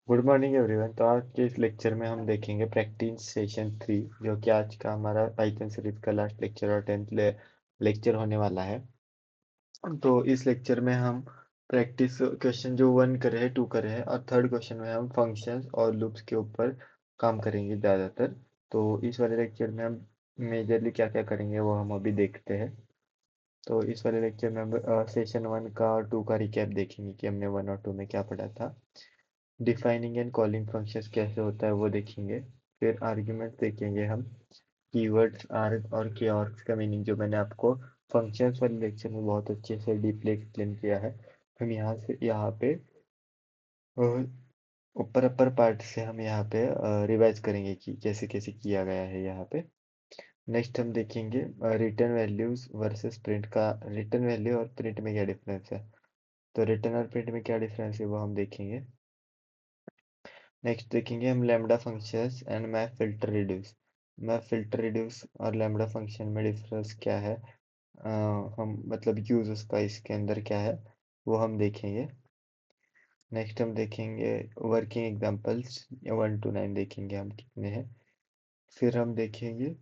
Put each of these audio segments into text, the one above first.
Good morning everyone. तो आज के इस लेक्चर में हम देखेंगे प्रैक्टिस सेशन 3, जो कि आज का हमारा पाइथन सीरीज का लास्ट लेक्चर और 10th लेक्चर होने वाला है। तो इस लेक्चर में हम प्रैक्टिस क्वेश्चन जो 1 करे हैं, 2 करे हैं, और थर्ड क्वेश्चन में हम फंक्शंस और लूप्स के ऊपर काम करेंगे ज़्यादातर। तो इस वाले लेक्चर में हम मेजरली क्या क्या करेंगे वो हम अभी देखते हैं। तो इस वाले लेक्चर में हम सेशन 1 का और 2 का रिकैप देखेंगे कि हमने 1 और 2 में क्या पढ़ा था। डिफाइनिंग एंड कॉलिंग फंक्शंस कैसे होता है वो देखेंगे। फिर आर्ग्यूमेंट देखेंगे हम। कीवर्ड्स, आर्ग और कीवर्ड्स का मीनिंग जो मैंने आपको फंक्शंस वाले लेक्चर में बहुत अच्छे से डीपली एक्सप्लेन किया है, हम यहाँ पे अ, ऊपर अपर पार्ट से हम यहाँ पे रिवाइज करेंगे कि कैसे कैसे किया गया है यहाँ पे। नेक्स्ट हम देखेंगे रिटर्न वैल्यूज वर्सेस प्रिंट का। रिटर्न वैल्यू और प्रिंट में क्या डिफरेंस है, तो रिटर्न और प्रिंट में क्या डिफरेंस है वो हम देखेंगे। नेक्स्ट देखेंगे हम lambda functions and map filter reduce. Map filter reduce और लैम्बडा फंक्शन में डिफरेंस क्या है, हम मतलब यूज उसका इसके अंदर क्या है वो हम देखेंगे। नेक्स्ट हम देखेंगे वर्किंग एग्जांपल्स 1 to 9 देखेंगे हम कितने हैं। फिर हम देखेंगे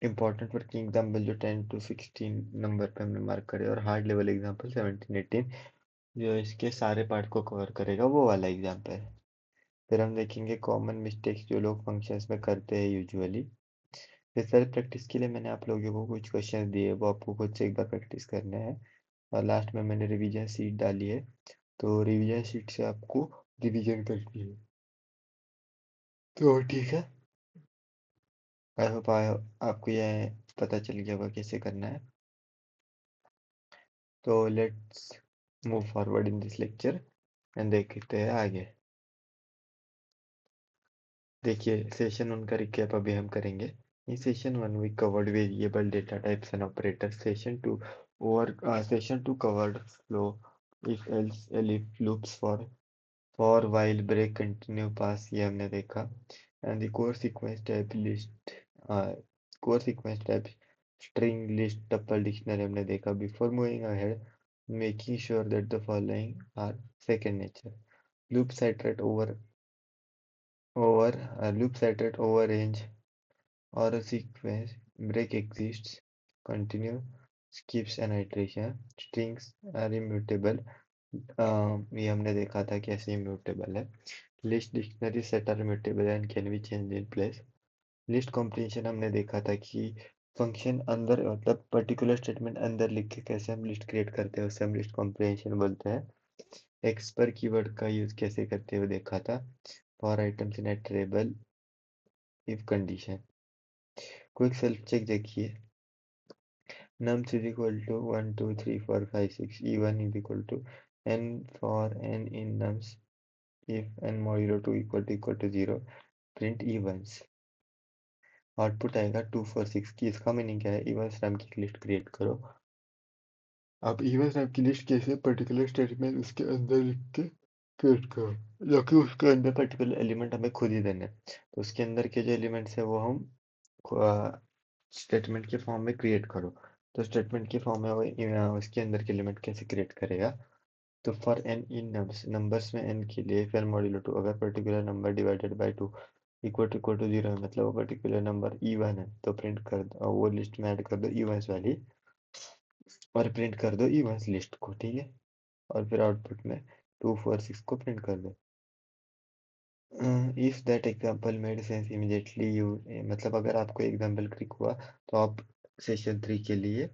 इंपॉर्टेंट वर्किंग एग्जांपल जो 10 to 16 नंबर पे हमने मार्क करे, और हार्ड लेवल एग्जांपल 17 18 जो इसके सारे पार्ट को कवर करेगा वो वाला एग्जांपल है। फिर हम देखेंगे कॉमन मिस्टेक्स जो लोग फंक्शंस में करते हैं यूजुअली। फिर सारी प्रैक्टिस के लिए मैंने आप लोगों को कुछ क्वेश्चन दिए, वो आपको खुद से एक बार प्रैक्टिस करने हैं। और लास्ट में मैंने रिवीजन शीट डाली है, तो रिवीजन शीट से आपको रिवीजन करनी है। तो ठीक है, आई होप आपको यह पता चल गया होगा कैसे करना है। तो let's move forward in this lecture and देखते हैं आगे। देखिए सेशन 1 का रिकैप अभी हम करेंगे। In session 1 we covered variable data types and operators. Session 2 covered flow, if else, elif loops, for while, break, continue, pass, ये हमने देखा। And the core sequence type list, uh, core sequence type string, list, tuple, dictionary हमने देखा। Before moving ahead, making sure that the following are second nature. Loops iterate over range or a sequence, break exists, continue, skips an iteration, strings are immutable, ये हमने देखा था कैसे immutable है। List dictionary set are immutable and can be changed in place। List comprehension हमने देखा था कि फंक्शन अंदर मतलब पर्टिकुलर स्टेटमेंट अंदर लिख के कैसे हम लिस्ट क्रिएट करते हैं, उसे हम लिस्ट कॉम्प्रिहेंशन बोलते हैं। एक्स पर कीवर्ड का यूज कैसे करते हुए देखा था। For items in a table, if condition. Quick self check देखिए। nums is equal to 1 2 3 4 5 6, e1 is equal to n for n in nums, if n modulo 2 equal to 0, print e1s। Output आएगा 2 4 6 की। इसका meaning क्या है, even RAM की list create करो। अब even RAM की लिस्ट कैसे, पर्टिकुलर स्टेटमेंट उसके अंदर लिख के क्रिएट करो, जो कि उसके अंदर पर्टिकुलर एलिमेंट हमें खुद ही देने हैं। तो उसके अंदर के जो एलिमेंट्स है वो हम स्टेटमेंट के फॉर्म में क्रिएट करो। तो स्टेटमेंट के फॉर्म में वो उसके अंदर के एलिमेंट कैसे क्रिएट करेगा। तो फॉर एन इन नंबर्स में एन के लिए फिर मॉड्यूलो 2, अगर particular number divided by 2 equal to 0 है, मतलब वो पर्टिकुलर नंबर E1 है, तो प्रिंट कर दो, वो लिस्ट में ऐड कर दो E1 वाली, और प्रिंट कर दो E1 लिस्ट को, ठीक है। और फिर आउटपुट में 2 4 6 को प्रिंट कर दो। If that example made sense immediately you, मतलब अगर आपको एग्जाम्पल क्लिक हुआ तो आप सेशन 3 के लिए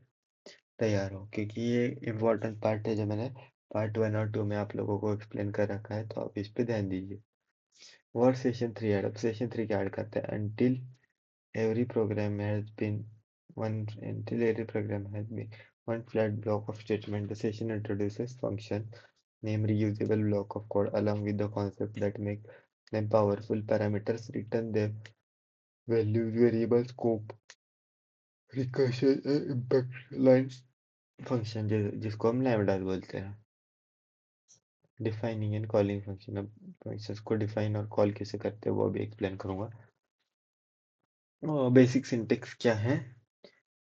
तैयार हो, क्योंकि ये इम्पोर्टेंट पार्ट है जो मैंने पार्ट 1 और 2 में आप लोगों को एक्सप्लेन कर रखा है, तो आप इस पे ध्यान दीजिए। वर्ड सेशन 3 ऐड, अब सेशन 3 क्या ऐड करते हैं। every program has been until every program has been one flat block of statement, the session introduces function name reusable block of code along with the concept that make them powerful parameters, return their values, variable scope, recursion and impact lines function जिसको हम lambda बोलते हैं। Defining and calling function, अब functions को define और call कैसे करते हैं वो भी एक्सप्लेन करूंगा। बेसिक सिंटेक्स क्या है।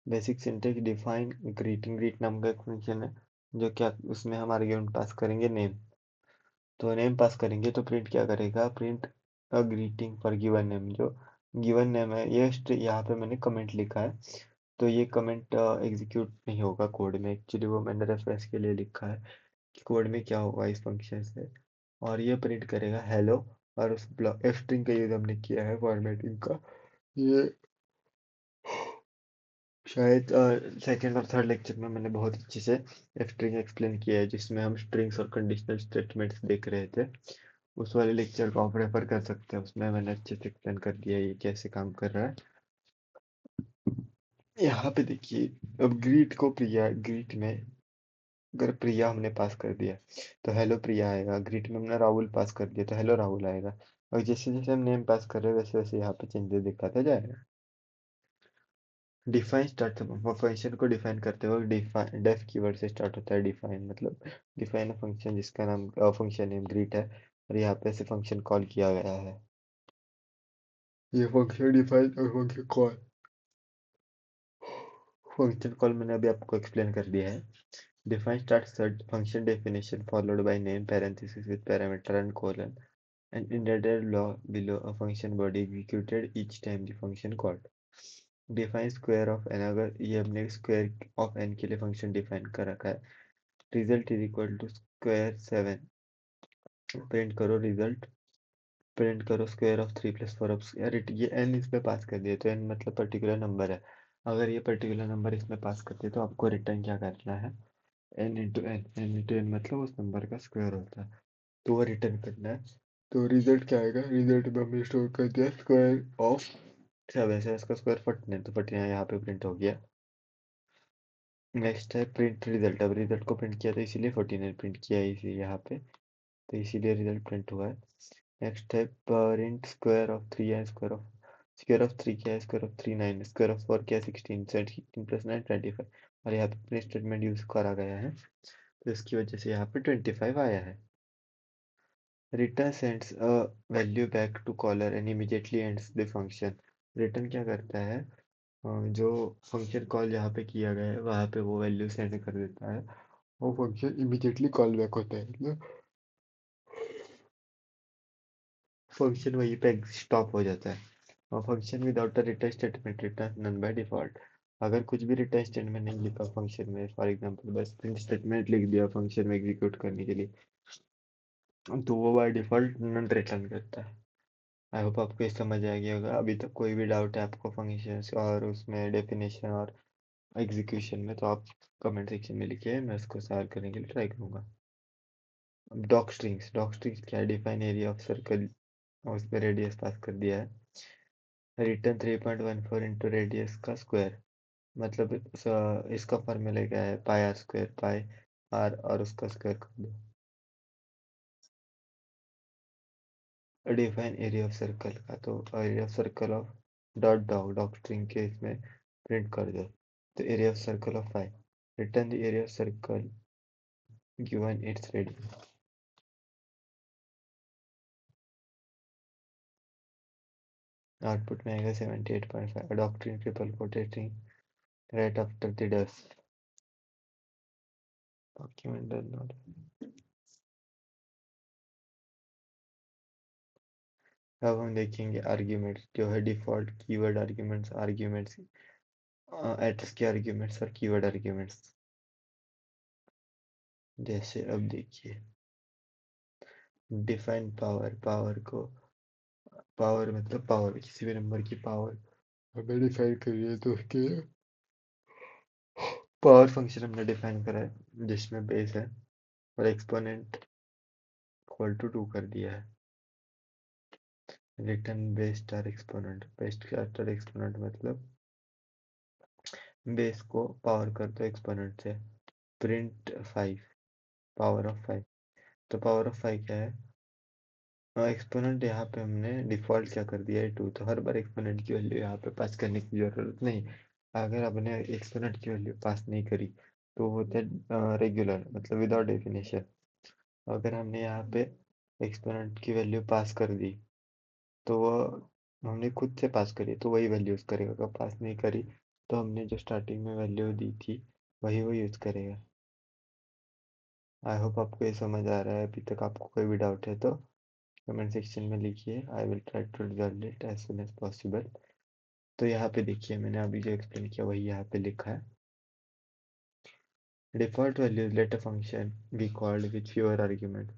बेसिक सिंटेक्स डिफाइन ग्रीट नाम का एक फंक्शन है, जो क्या उसमें हम आर्ग्यूमेंट पास करेंगे नेम। तो नेम पास करेंगे तो प्रिंट क्या करेगा, print a greeting for given name. जो गिवन नेम है ये यहाँ पे मैंने कमेंट लिखा है, तो ये कमेंट एग्जीक्यूट नहीं होगा कोड में। एक्चुअली वो मैंने रेफरेंस के लिए लिखा है कि कोड में क्या होगा इस फंक्शन से। और ये प्रिंट करेगा हेलो। और उस ब्लॉक स्ट्रिंग का यूज हमने किया है फॉर्मेटिंग का। ये शायद सेकेंड और थर्ड लेक्चर में मैंने बहुत अच्छे से स्ट्रिंग एक्सप्लेन किया है, जिसमें हम स्ट्रिंग्स और कंडीशनल स्टेटमेंट्स देख रहे थे। उस वाले लेक्चर को आप रेफर कर सकते हैं, उसमें मैंने अच्छे से एक्सप्लेन कर दिया ये कैसे काम कर रहा है। यहाँ पे देखिए, अब ग्रीट को प्रिया, ग्रीट में अगर प्रिया हमने पास कर दिया तो हेलो प्रिया आएगा। ग्रीट में हमने राहुल पास कर दिया तो हेलो राहुल आएगा। और जैसे जैसे हम नेम पास कर रहे हैं वैसे वैसे यहाँ पे चेंजेस दिखाता जाएगा। डिफाइन स्टार्ट, फंक्शन को डिफाइन करते वक्त डिफाइन डेफ कीवर्ड से स्टार्ट होता है। डिफाइन मतलब डिफाइन फंक्शन जिसका नाम फंक्शन नेम ग्रीट है, और यहाँ पे से फंक्शन कॉल किया गया है। ये फंक्शन डिफाइन और फंक्शन कॉल, फंक्शन कॉल मैंने अभी आपको एक्सप्लेन कर दिया है। Define start function definition followed by name parenthesis with parameter and colon and indented below a function body executed each time the function called. Define square of n, अगर ये हमने square of n के लिए function define कर रखा है। Result is equal to square 7, print करो result, print करो स्क्वायर ऑफ 3 + 4 ऑफ, यार ये n इसमें पास कर दिया तो n मतलब पर्टिकुलर नंबर है। अगर ये पर्टिकुलर नंबर इसमें पास करते तो आपको रिटर्न क्या करना है, n मतलब उस नंबर का स्क्वायर होता है, तो वो रिटर्न करना है। तो रिजल्ट क्या आएगा, रिजल्ट में हमने स्टोर कर दिया स्क्वायर ऑफ 7 से, इसका स्क्वायर 49, तो 49 यहाँ पे प्रिंट हो गया। नेक्स्ट है प्रिंट रिजल्ट, अब रिजल्ट को प्रिंट किया तो इसीलिए 49 प्रिंट किया है इसी यहाँ पे, तो इसीलिए रिजल्ट प्रिंट हुआ है। नेक्स्ट है प्रिंट स्क्वायर ऑफ 3 क्या है, स्क्वायर ऑफ 3 9, स्क्वायर ऑफ 4 क्या है 16, 16 + 9 25, और यहाँ पे प्रिंट स्टेटमेंट यूज करा गया है, तो इसकी वजह से यहाँ पे 25 आया है। Return sends a value back to caller and immediately ends the function. Return क्या करता है, जो फंक्शन कॉल यहाँ पे किया गया है वहाँ पे वो वैल्यू सेंड कर देता है, वो फंक्शन इमीडिएटली कॉल बैक होता है, मतलब फंक्शन वहीं पे स्टॉप हो जाता है। और function without a return statement return none by default. अगर कुछ भी रिटर्न स्टेटमेंट नहीं लिखा फंक्शन में, फॉर एग्जांपल बस प्रिंट स्टेटमेंट लिख दिया फंक्शन में एग्जीक्यूट करने के लिए, तो वो बाय डिफॉल्ट नन रिटर्न करता है। आई होप आपको ये समझ आ गया होगा। अभी तक कोई भी डाउट है आपको फंक्शंस और उसमें डेफिनेशन और एग्जीक्यूशन में, तो आप कमेंट सेक्शन में लिखिए, मैं उसको सॉल्व करने के लिए ट्राई करूँगा। डॉक स्ट्रिंग्स क्या है, डिफाइन एरिया ऑफ सर्कल, और उस पर रेडियस पास कर दिया है। रिटर्न 3.14 इंटू रेडियस का स्क्वायर, मतलब इसका फॉर्मूला क्या है, पाई आर स्क्वायर, पाई आर और उसका स्क्वायर कर दो। डिफाइन एरिया ऑफ सर्कल का, तो area of circle of dot doc doc string के इसमें प्रिंट कर दो, तो area of circle of five. Return the area of circle given its radius. Output में आएगा 78.5, docstring triple quoting right after the dust document does not. अब हम देखेंगे आर्ग्यूमेंट्स, जो है default keyword arguments, arguments address के आर्ग्यूमेंट्स और keyword arguments. जैसे अब देखिए, डिफाइन पावर, पावर मतलब पावर, किसी भी नंबर की पावर हमें डिफाइन करिए, तो उसके पावर फंक्शन हमने डिफाइन करा है जिसमें बेस है और एक्सपोनेंट इक्वल टू 2 कर दिया है। Return base star exponent, base star exponent मतलब बेस को पावर कर दो एक्सपोनेंट से। प्रिंट 5, पावर ऑफ 5, तो पावर ऑफ 5 क्या है, एक्सपोनेंट यहाँ पे हमने डिफॉल्ट क्या कर दिया है 2, तो हर बार एक्सपोनेंट की वैल्यू यहाँ पे पास करने की जरूरत नहीं। अगर आपने एक्सपोनेंट की वैल्यू पास नहीं करी तो वो होता है रेगुलर, मतलब विदाउट डेफिनेशन। अगर हमने यहाँ पे एक्सपोनेंट की वैल्यू पास कर दी तो वो हमने खुद से पास करी तो वही वैल्यू यूज करेगा, अगर पास नहीं करी तो हमने जो स्टार्टिंग में वैल्यू दी थी वही वो यूज करेगा। आई होप आपको ये समझ आ रहा है। अभी तक आपको कोई भी डाउट है तो कमेंट सेक्शन में लिखिए, I will try to resolve it as soon as possible. तो यहाँ पे देखिए, मैंने अभी जो एक्सप्लेन किया वही यहाँ पे लिखा है। Default values let a function be called with fewer argument.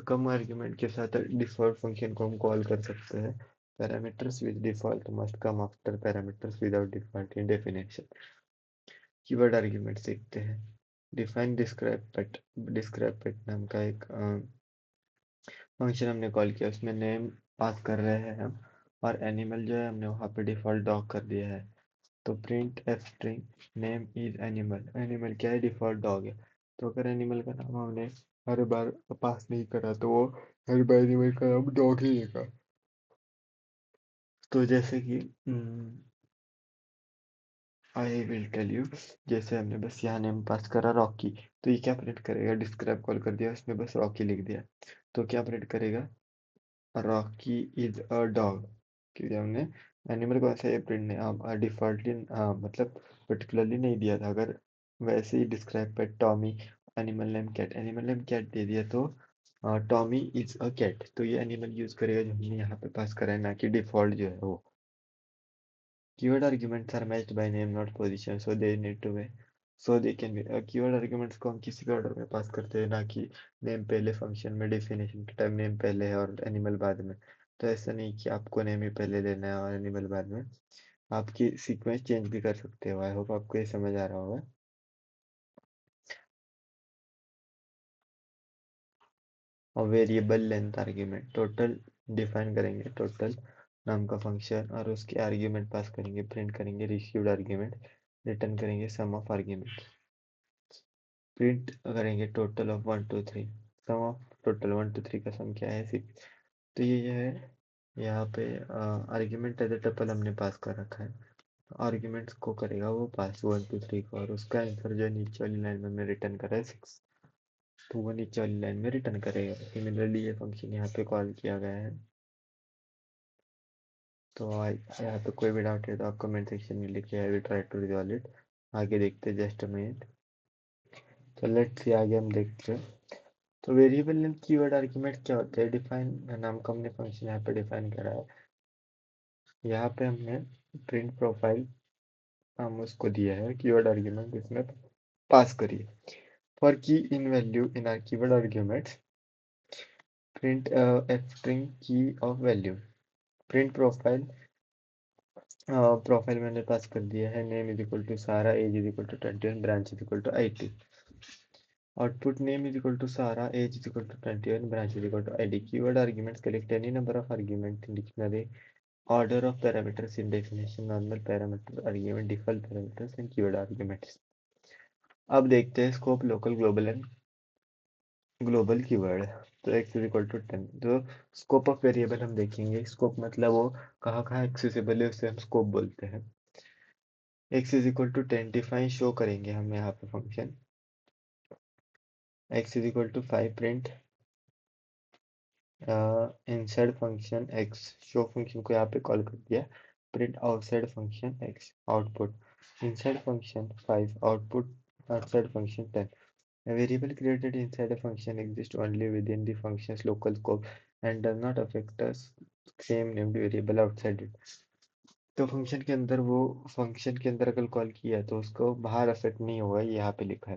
कम आर्ग्यूमेंट के साथ डिफॉल्ट फंक्शन को हम कॉल कर सकते हैं। Parameters with default must come after parameters without default in definition. Keyword argument देखते हैं। डिफाइन डिस्क्राइब पेट नाम का एक फंक्शन हमने कॉल किया, उसमें नेम पास कर रहे हैं हम, और एनिमल जो है हमने वहाँ पे डिफॉल्ट डॉग कर दिया है। तो print f string name is animal. Animal क्या है? डिफॉल्ट डॉग है। तो अगर एनिमल का नाम हमने हर बार पास नहीं करा तो वो हर बार एनिमल का नाम डॉग ही देगा। तो जैसे कि आई विल टेल यू, जैसे हमने बस यहाँ नेम पास करा रॉकी, तो ये क्या प्रिंट करेगा? डिस्क्राइब कॉल कर दिया, उसमें बस रॉकी लिख दिया, तो क्या प्रिंट करेगा? Rocky is a dog. क्योंकि हमने एनिमल कौन सा ये प्रिंट नहीं, डिफॉल्टली मतलब पर्टिकुलरली नहीं दिया था। अगर वैसे ही डिस्क्राइब पे टॉमी, एनिमल नेम कैट दे दिया तो टॉमी इज अ कैट, तो ये एनिमल यूज करेगा जो हमने यहाँ पे पास करा है, ना कि डिफॉल्ट जो है वो। Keyword arguments are matched by name not position, so they need to be, so they can be keyword arguments को हम किसी के ऑर्डर में पास करते हैं, ना कि नेम पहले फंक्शन में, डेफिनेशन के टाइम नेम पहले है और एनिमल बाद में। तो ऐसा नहीं कि आपको नेम ही पहले लेना है और एनिमल बाद में, आपकी सीक्वेंस चेंज भी कर सकते हो। आई होप आपको ये समझ आ रहा होगा। और variable length argument, total define करेंगे, टोटल नाम का फंक्शन, और उसके आर्ग्यूमेंट पास करेंगे, प्रिंट करेंगे रिसीव्ड आर्ग्यूमेंट, रिटर्न करेंगे सम ऑफ आर्ग्यूमेंट, प्रिंट करेंगे total of 1 2 3। Sum of total 1 2 3 का सम क्या है? 6। तो ये जो है यहाँ पे आर्ग्यूमेंट एज ए टपल हमने पास कर रखा है, आर्ग्यूमेंट्स को करेगा वो पास 1 2 3 को, और उसका आंसर जो नीचे वाली लाइन में हमने रिटर्न करा है 6, तो वो नीचे वाली लाइन में रिटर्न करेगा। सिमिलरली ये फंक्शन यहाँ पे कॉल किया गया है। तो यहाँ पे कोई भी डाउट है तो आप कमेंट सेक्शन में लिखिए, I will try to resolve it. आगे देखते हैं, जस्ट अ मिनट। तो लेट्स सी, आगे हम देखते हैं। तो वेरिएबल नेम कीवर्ड आर्गुमेंट क्या होता है? डिफाइन नाम का हमने फंक्शन यहाँ पे डिफाइन करा है। यहाँ पे हमने प्रिंट प्रोफाइल हम उसको दिया है, कीवर्ड आर्गुमेंट इसमें पास करिए। For key in value in are keyword argument, print f string key of value. Print profile, profile मैंने पास कर दिया है, name is equal to Sara, age is equal to 21, branch is equal to IT। Output name is equal to Sarah, age is equal to 21, branch is equal to ID. Keyword arguments collect any number of arguments in dictionary. Order of parameters in definition, normal parameter argument, default parameters and keyword arguments. अब देखते हैं scope, local, global and global keyword. तो x is equal to 10, तो scope of variable हम देखेंगे। Scope मतलब वो कहाँ कहाँ एक्सेसिबल है, उसे हम स्कोप बोलते हैं। x is equal to 10 define show करेंगे हम यहाँ पे function. x is equal to 5 print inside function x, show function को यहाँ पे कॉल कर दिया। Print outside function x, output inside function 5, output outside function 10। A variable created inside a function exists only within the function's local scope and does not affect a same named variable outside it. तो function के अंदर, वो function के अंदर अगर call किया तो उसको बाहर अफेक्ट नहीं होगा, ये यहाँ पे लिखा है।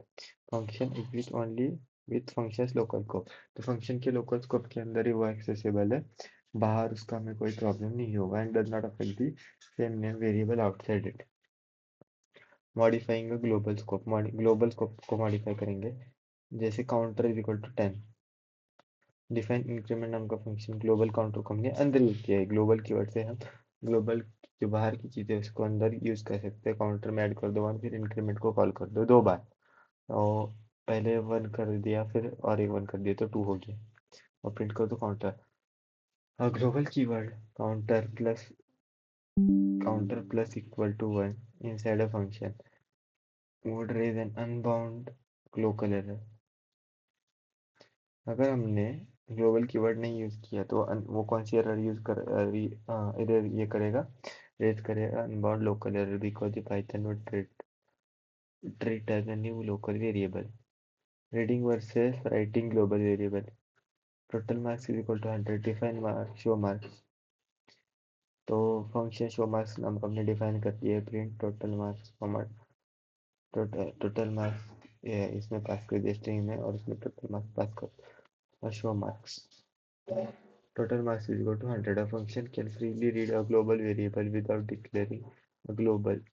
Function exist only with functions local scope, तो फंक्शन के लोकल स्कोप के अंदर ही वो एक्सेसिबल है, बाहर उसका हमें कोई प्रॉब्लम नहीं होगा। And does not affect the same name variable outside it. Modifying global scope को मॉडिफाई करेंगे, जैसे counter is equal to 10। Define increment नाम का फंक्शन, ग्लोबल काउंटर को हमने अंदर यूज किया है। ग्लोबल कीवर्ड से हम ग्लोबल जो बाहर की चीज़ है उसको अंदर यूज कर सकते हैं। काउंटर में ऐड कर दो 1, फिर इंक्रीमेंट को कॉल कर दो 2 बार, और पहले 1 कर दिया फिर और एक 1 कर दिया तो 2 हो गया, और प्रिंट कर दो काउंटर। और global keyword counter plus equal to 1 inside a function would raise an unbound local error. अगर हमने ग्लोबल कीवर्ड नहीं यूज किया तो वो कौन सी एरर यूज कर एरर ये करेगा, रेज करेगा unbound local error, because the Python would treat as a new local variable, reading versus writing global variable, total marks is equal to 100, define marks show marks. तो function show marks नाम को हमने define कर दिया है, print total marks total marks इसमें pass कर दिया स्ट्रिंग में, और इसमें टोटल मार्क्स पास कर और show marks. Total marks is equal to 100। A function can freely read a global variable without declaring a global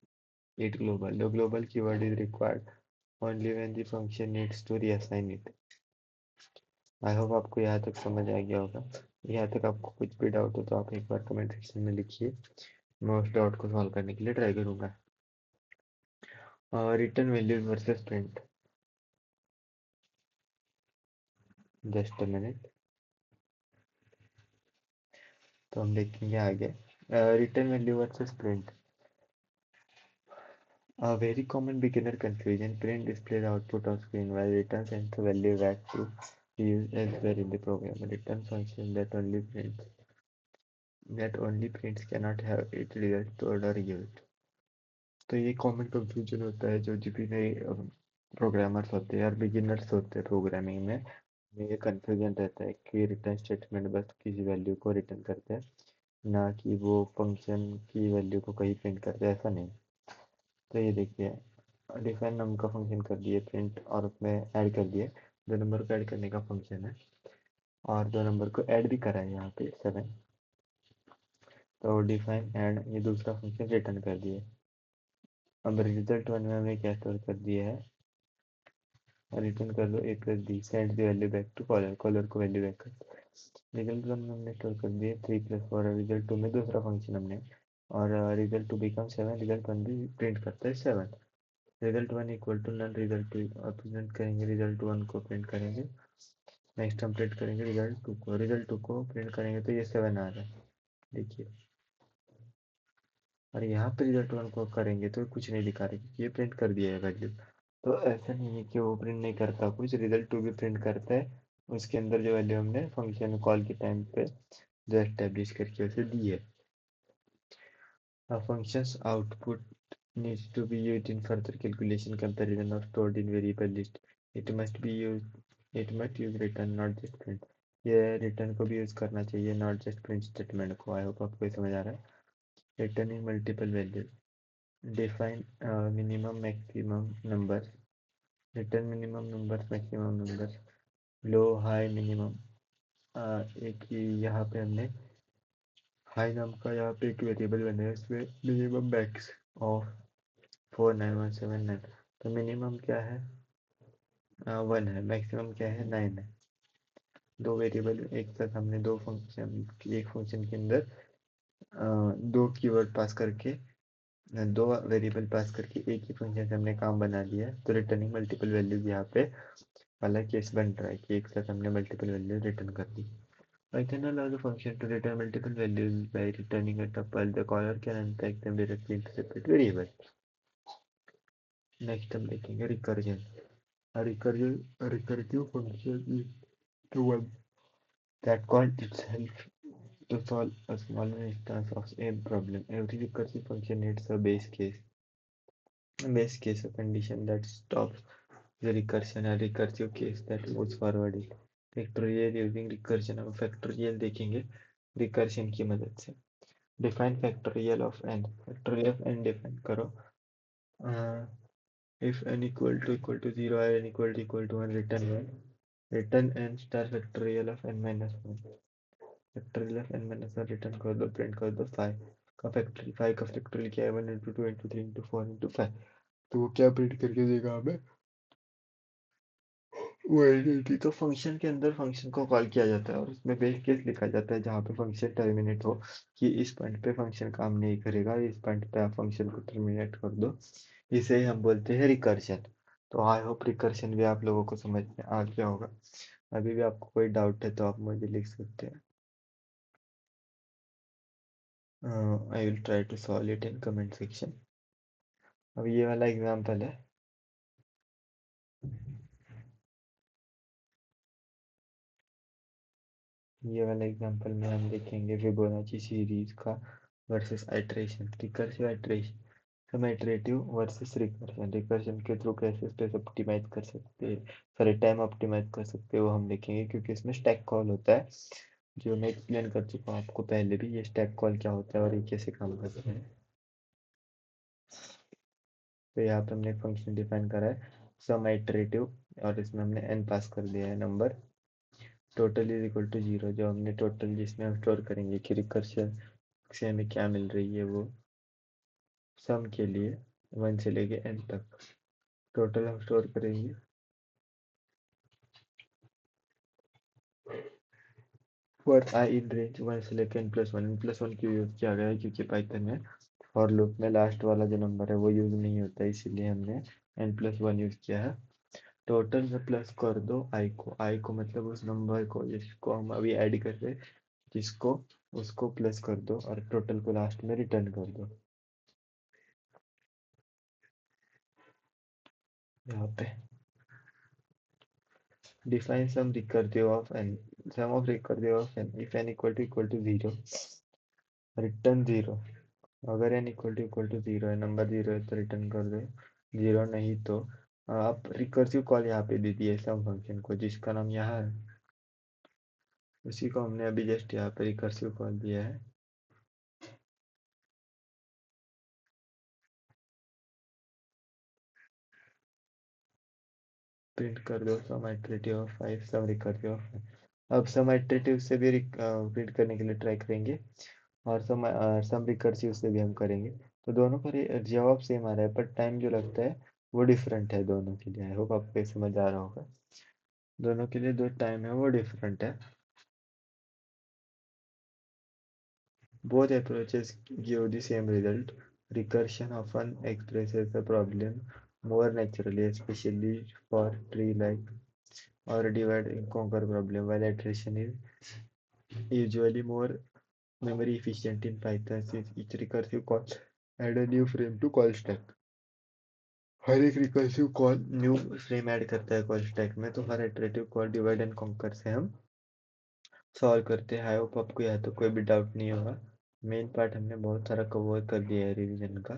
it global. The global keyword is required only when the function needs to reassign it. I hope आपको यहाँ तक समझ आ गया होगा। यहाँ तक आपको कुछ भी डाउट हो तो आप एक बार कमेंट सेक्शन में लिखिए, मैं उस डाउट को सॉल्व करने के लिए ट्राई करूँगा। Return values versus print, just a minute. तो हम देखेंगे आगे return value versus print. A very common beginner confusion: print displays output on screen while return sends the value back to be used elsewhere in the program. A return function that only prints cannot have its result stored or used. तो ये common confusion होता है जो भी नए programmers होते हैं और बिगिनर्स होते हैं प्रोग्रामिंग में, ये कंफ्यूजन रहता है कि रिटर्न स्टेटमेंट बस किसी वैल्यू को रिटर्न करते हैं, ना कि वो फंक्शन की वैल्यू को कहीं प्रिंट करते हैं, ऐसा नहीं। तो ये देखिए, डिफाइन नंबर का फंक्शन कर दिए प्रिंट, और उसमें ऐड कर दिए, दो नंबर को ऐड करने का फंक्शन है, और दो नंबर को ऐड भी करा है यहाँ पे 7। तो डिफाइन ऐड, ये दूसरा फंक्शन रिटर्न कर दिए। अब रिजल्ट वन में हमने क्या स्टोर कर दिया है, रिटर्न कर दो a plus b, send the value back to caller, caller को वैल्यू बैक कर। रिजल्ट वन में हमने स्टोर कर दिए 3+4, रिजल्ट टू में दूसरा फंक्शन हमने, और result two become 7, result one भी प्रिंट करता है 7। Result one equal to none, result two print करेंगे, रिजल्ट वन को प्रिंट करेंगे। नेक्स्ट हम प्रिंट करेंगे रिजल्ट टू को, रिजल्ट टू को प्रिंट करेंगे तो ये 7 आ रहा है, देखिए। और यहाँ पे रिजल्ट वन को करेंगे तो कुछ नहीं दिखा रहे क्योंकि ये प्रिंट कर दिया है वैल्यू। तो ऐसा नहीं है कि वो प्रिंट नहीं करता कुछ, रिजल्ट टू भी प्रिंट करता है, उसके अंदर जो वैल्यू हमने फंक्शन कॉल के टाइम पे जो एस्टेब्लिश करके उसे दी है। Functions output needs to be used in further calculation, comparison, or stored in variable list. It must be used, it must use return not just print. ये return को भी use करना चाहिए, नॉट जस्ट प्रिंट स्टेटमेंट को। आई hope आपको समझ आ रहा है। Returning multiple value, define minimum maximum number, return minimum number maximum number, low high minimum. एक यहाँ पे हमने हाई नाम का यहाँ पे एक वेरिएबल बनाया है, इसमें मिनिमम मैक्स ऑफ 49179। तो मिनिमम क्या है 1 है, मैक्सिमम क्या है 9 है। दो वेरिएबल एक साथ हमने दो फंक्शन, एक फंक्शन के अंदर दो कीवर्ड पास करके, दो वेरिएबल पास करके एक ही फंक्शन से हमने काम बना लिया है। तो रिटर्निंग मल्टीपल वैल्यूज यहाँ पे वाला केस बन रहा है कि एक साथ हमने मल्टीपल वैल्यू रिटर्न कर दी। Python allows the function to return multiple values by returning a tuple. The caller can unpack them directly into separate variables. Next हम देखेंगे recursion. Recursive function is the one that calls itself to solve a smaller instance of a problem. Every recursive function needs a base case. Base case, a condition that stops the recursion, a recursive case that moves forward it. Factorial using recursion, हम factorial देखेंगे recursion की मदद से। Define factorial of n, factorial of n define करो। If n equal to 0 और n equal to 1, return 1, return n star factorial of n minus 1, factorial of n minus 1 return कर दो, print कर दो 5 का फैक्टोरियल। 5 का फैक्टोरियल क्या है 1 इंटू 2 इंटू 3 इंटू 4 इंटू 5, तो वो क्या प्रिंट करके देगा हमें वैलिडिटी। तो फंक्शन के अंदर फंक्शन को कॉल किया जाता है और उसमें बेस केस लिखा जाता है जहाँ पे फंक्शन टर्मिनेट हो, कि इस पॉइंट पे फंक्शन काम नहीं करेगा, इस पॉइंट पे आप फंक्शन को टर्मिनेट कर दो। इसे ही हम बोलते हैं रिकर्शन। तो आई होप रिकर्शन भी आप लोगों को समझ में आ गया होगा। अभी भी आपको कोई डाउट है तो आप मुझे लिख सकते हैं। I will try to solve it in comment section. अब ये वाला एग्जाम्पल है, ये वाला एग्जांपल में हम देखेंगे फिबोनाची सीरीज का वर्सेस आइटरेशन, रिकर्सिव आइटरेशन। हम इटरेटिव वर्सेस रिकर्शन, रिकर्शन के थ्रू कैसे स्पेस ऑप्टिमाइज कर सकते हैं, सॉरी टाइम ऑप्टिमाइज कर सकते हैं, वो हम देखेंगे, क्योंकि इसमें स्टैक कॉल होता है जो मैं एक्सप्लेन कर चुका हूँ आपको पहले भी, ये स्टैक कॉल क्या होता है और ये कैसे काम करता है। तो यहाँ पे हमने एक फंक्शन डिफाइन करा है सम इटरेटिव, और इसमें हमने n पास कर दिया है number, total is equal to 0, जो हमने टोटल जिसमें हम स्टोर करेंगे कि रिकर्शन से हमें क्या मिल रही है, वो सम के लिए 1 से लेके n तक टोटल हम स्टोर करेंगे। फॉर आई इन रेंज 1 से लेकर n+1 क्यों यूज किया गया है, क्योंकि पाइथन में फॉर लूप में लास्ट वाला जो नंबर है वो यूज नहीं होता है, इसीलिए हमने n+1 यूज किया है। टोटल में प्लस कर दो आई को मतलब उस नंबर को जिसको हम अभी ऐड कर रहे, जिसको उसको प्लस कर दो और टोटल को लास्ट में रिटर्न कर दो। यहाँ पे define sum recursive of n, sum of recursive of n if n equal to 0, return 0। अगर n इक्वल टू 0 है, नंबर 0 है तो रिटर्न कर दो 0, नहीं तो आप रिकर्सिव कॉल यहाँ पे दे दिए सम फंक्शन को, जिसका नाम यहाँ है, उसी को हमने अभी जस्ट यहाँ पे रिकर्सिव कॉल दिया है। प्रिंट कर दो sum iterative of 5 sum recursive of 5। अब सम इटरेटिव से भी प्रिंट करने के लिए ट्राई करेंगे, और सम रिकर्सिव से भी हम करेंगे, तो दोनों का जवाब सेम आ रहा है, पर टाइम जो लगता है वो डिफरेंट है दोनों के लिए। आई होप आपको ये समझ आ रहा होगा, दोनों के लिए जो टाइम है वो डिफरेंट है। Both approaches give the same result. Recursion often expresses the problem more naturally, especially for tree-like or divide and conquer problem, while iteration is usually more memory efficient in Python since each recursive call add a new frame to call stack। हर एक recursive call new frame add करता है call stack में, तो हर iterative call divide and conquer से हम solve करते हैं। आई होप आपको यहाँ तो कोई भी डाउट नहीं होगा, मेन पार्ट हमने बहुत सारा कवर कर दिया है रिवीजन का।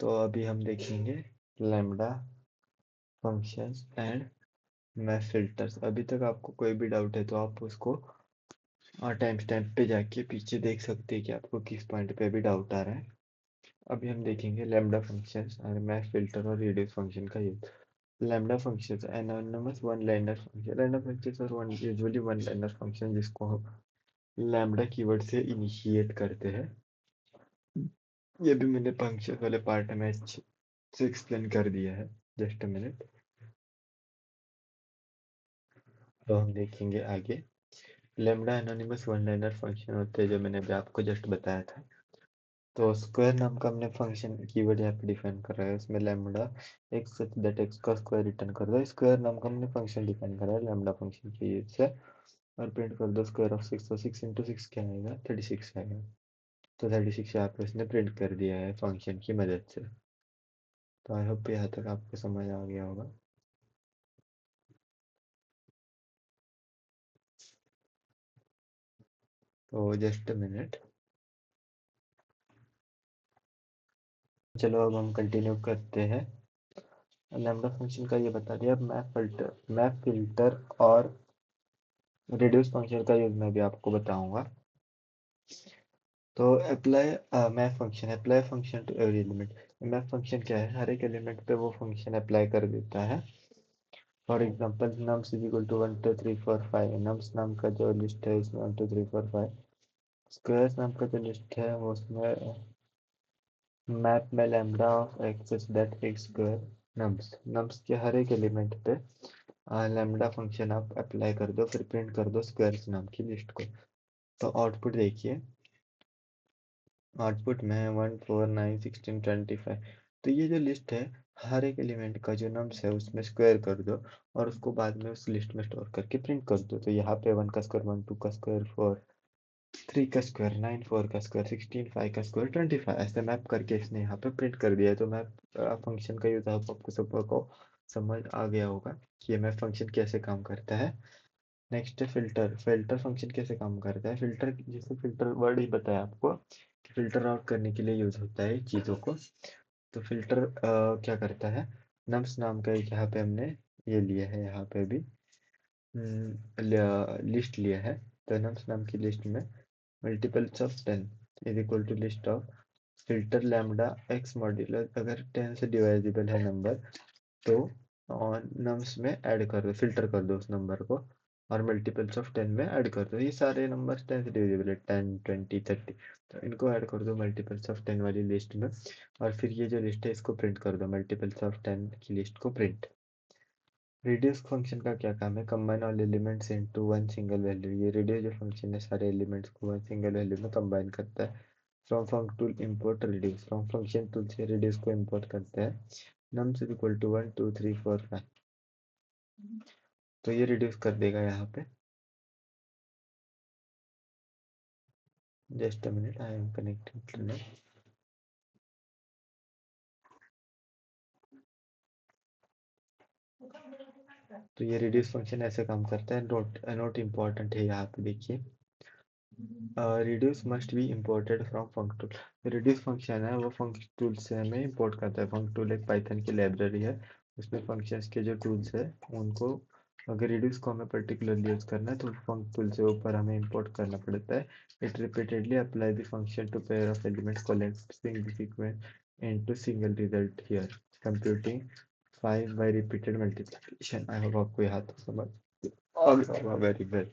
तो अभी हम देखेंगे lambda functions and math filters. अभी तक आपको कोई भी डाउट है तो आप उसको टाइम स्टैम्प पे जाके पीछे देख सकते हैं कि आपको किस पॉइंट पे भी डाउट आ रहा है। अभी हम देखेंगे लैम्डा फंक्शंस और मैथ फिल्टर और रेडियस फंक्शन का use. Lambda functions anonymous one liner function, lambda functions और one usually one liner function जिसको हम लैम्डा कीवर्ड से इनिशिएट करते हैं। ये भी मैंने फंक्शन वाले पार्ट में अच्छे से एक्सप्लेन कर दिया है, जस्ट अ मिनट। तो हम देखेंगे आगे lambda anonymous one liner function होते हैं, जो मैंने अभी आपको जस्ट बताया था। तो स्क्वायर नाम का हमने फंक्शन कीवर्ड यहाँ पे डिफाइन कर रहा है, उसमें lambda x such that x का स्क्वायर रिटर्न कर दो। स्क्वायर नाम का हमने फंक्शन डिफाइन करा है लैम्डा फंक्शन की यूज से, और प्रिंट कर दो स्क्वायर ऑफ 6। तो 6 × 6 क्या आएगा, 36 आएगा। तो 36 यहाँ पे उसने प्रिंट कर दिया है फंक्शन की मदद से। तो आई होप यहाँ तक आपको समझ आ गया होगा। तो जस्ट अ मिनट, चलो अब हम कंटिन्यू करते हैं। लैम्डा फंक्शन का ये बता दिया, अब मैप फिल्टर और रेड्यूस फंक्शन का यूज मैं भी आपको बताऊंगा। तो apply map function to every element. Map function क्या है, हर एक एलिमेंट पे वो फंक्शन अप्लाई कर देता है। For example nums is equal to 1 2 3 4 5, nums नाम का जो लिस्ट है उसमें 1 2 3 4 5। स्क्वायर्स नाम का जो लिस्ट है वो उसमें मैप में lambda of x that x square nums, nums के हर एक एलिमेंट पे लैम्डा फंक्शन आप अप्लाई कर दो, फिर प्रिंट कर दो स्क्वायर्स नाम की लिस्ट को। तो आउटपुट देखिए, आउटपुट में है 1 4 9 16 25। तो ये जो लिस्ट है, हर एक एलिमेंट का जो नम्स है उसमें स्क्वायर कर दो और उसको बाद में उस लिस्ट में स्टोर करके प्रिंट कर दो। तो यहाँ पे 1 का स्क्वायर 1, 2 का स्क्वायर 4, 3 का स्क्वायर 9, 4 का स्क्वायर 16, 5 का स्क्वायर 25, ऐसे मैप करके इसने यहाँ पे प्रिंट कर दिया है। तो मैप फंक्शन का यूज आपको सबको समझ आ गया होगा कि ये मैप फंक्शन कैसे काम करता है। नेक्स्ट है फिल्टर। फिल्टर फंक्शन कैसे काम करता है, फिल्टर जैसे फिल्टर वर्ड ही बताया आपको, फिल्टर आउट करने के लिए यूज होता है चीज़ों को। तो फिल्टर क्या करता है, नम्स नाम का एक यहाँ पे हमने ये लिया है, यहाँ पे भी लिस्ट लिया है। तो नम्स नाम की लिस्ट में multiples of 10 is equal to list of filter lambda x modular. अगर 10 से डिवाइजिबल है नंबर तो नम्स में ऐड कर दो, फिल्टर कर दो उस नंबर को, और मल्टीपल्स ऑफ 10 में ऐड कर दो। ये सारे नंबर 10 से डिविजिबल है, 10 20 30, तो इनको ऐड कर दो मल्टीपल्स ऑफ 10 वाली लिस्ट में। और फिर ये जो लिस्ट है इसको प्रिंट कर दो, मल्टीपल्स ऑफ 10 की लिस्ट को प्रिंट। रिड्यूस फंक्शन का क्या काम है, combine all elements into one single value. ये रिड्यूस जो फंक्शन है सारे एलिमेंट्स को वन सिंगल वैल्यू में कंबाइन करता है। From function tool import reduce, from function tool से रिड्यूस को इंपोर्ट करता है। नम्स इज इक्वल टू 1 2 3 4 5, तो ये रिड्यूस कर देगा यहाँ पे। Just a minute, I am connecting. तो ये रिड्यूस फंक्शन ऐसे काम करता है। नोट नोट इम्पॉर्टेंट है यहाँ पे, देखिए reduce must be imported from function tool. Reduce function है वो फंक्शन टूल से हमें इम्पोर्ट करता है। फंक्शन टूल एक पाइथन की लाइब्रेरी है, उसमें फंक्शंस के जो टूल्स है उनको, अगर रिड्यूस को हमें पर्टिकुलरली यूज करना है तो फंक्शन टूल से ऊपर हमें इंपोर्ट करना पड़ता है। It repeatedly apply the function to pair of elements collapsing the sequence into single result here computing 5 by repeated multiplication. I hope आपको यहाँ तक समझ आ गया होगा। Very well.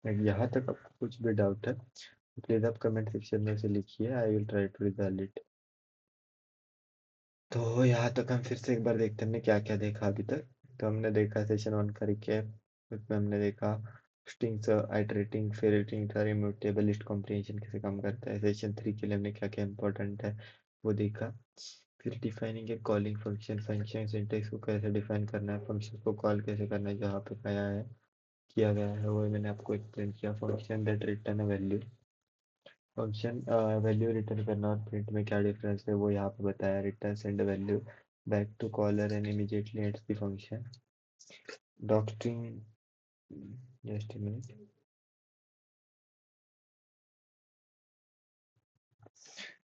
यहाँ तक आपको कुछ भी डाउट है प्लीज आप कमेंट सेक्शन में से लिखिए, I will try to resolve it. तो यहाँ तक हम फिर से एक बार देखते हैं हमने क्या क्या देखा अभी तक। तो हमने देखा सेशन 1 का रिकैप, उसमें हमने देखा strings, iterating, formatting, immutable list comprehension कैसे काम करता है। सेशन 3 के लिए हमने क्या क्या इंपॉर्टेंट है वो देखा। फिर डिफाइनिंग ए कॉलिंग फंक्शन, फंक्शन सिंटेक्स को कैसे डिफाइन करना है, फंक्शन को कॉल कैसे करना है, जहाँ पे पाया है किया गया है वो मैंने आपको एक्सप्लेन किया। Function that return a value, function value return करना और प्रिंट में क्या डिफरेंस है वो यहाँ पे बताया। Return send value back to caller and immediately ends the function. Docstring, just a minute,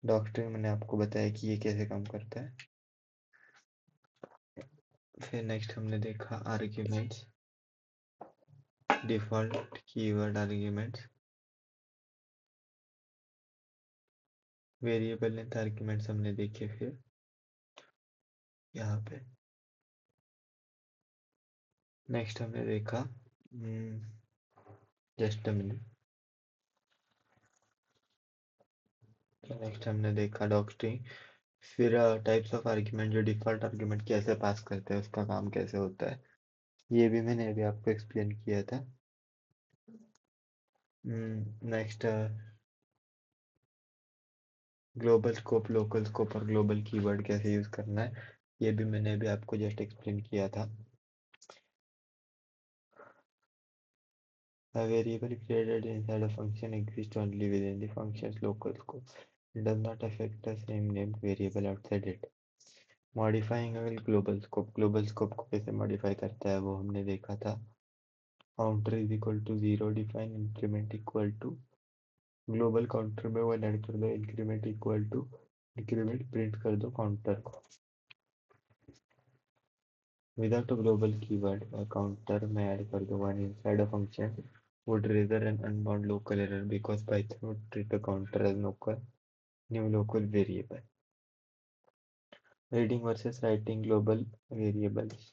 docstring मैंने आपको बताया कि ये कैसे काम करता है। फिर नेक्स्ट हमने देखा arguments, default keyword arguments, variable length arguments हमने देखे। फिर यहाँ पे नेक्स्ट हमने देखा, जस्ट अ मिनट, नेक्स्ट हमने देखा डॉक्स्ट्रिंग। फिर टाइप्स ऑफ आर्ग्यूमेंट, जो डिफॉल्ट आर्ग्यूमेंट कैसे पास करते हैं उसका काम कैसे होता है, ये भी मैंने अभी आपको एक्सप्लेन किया था। Next global scope, local scope और ग्लोबल कीवर्ड कैसे यूज करना है, ये भी मैंने अभी आपको जस्ट एक्सप्लेन किया था। A variable created inside a function exists only within the function's local scope. It does not affect the same named variable outside it. Modifying global scope, global scope को कैसे मॉडिफाई करता है वो हमने देखा था। Counter is equal to 0, define increment equal to, global counter में 1 add कर दो, increment equal to increment print कर दो काउंटर को। Without a global keyword counter में ऐड कर दो 1 inside a function would rather an unbound local error because Python would treat a counter as local new local variable. Reading versus writing global variables.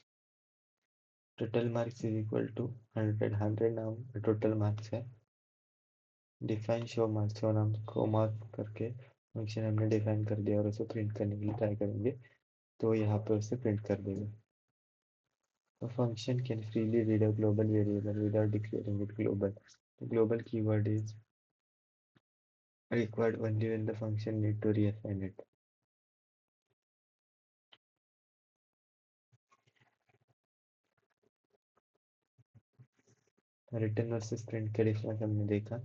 Total marks is equal to 100, 100 नाम total marks है। Define show marks, show नाम को mark करके function हमने define कर दिया और उसे प्रिंट करने के लिए ट्राई करेंगे तो यहाँ पे उसे प्रिंट कर देगा। A function can freely read a global variable without declaring it global. The global keyword is required only when the function need to reassign it. Return versus print के डिफरेंस हमने देखा।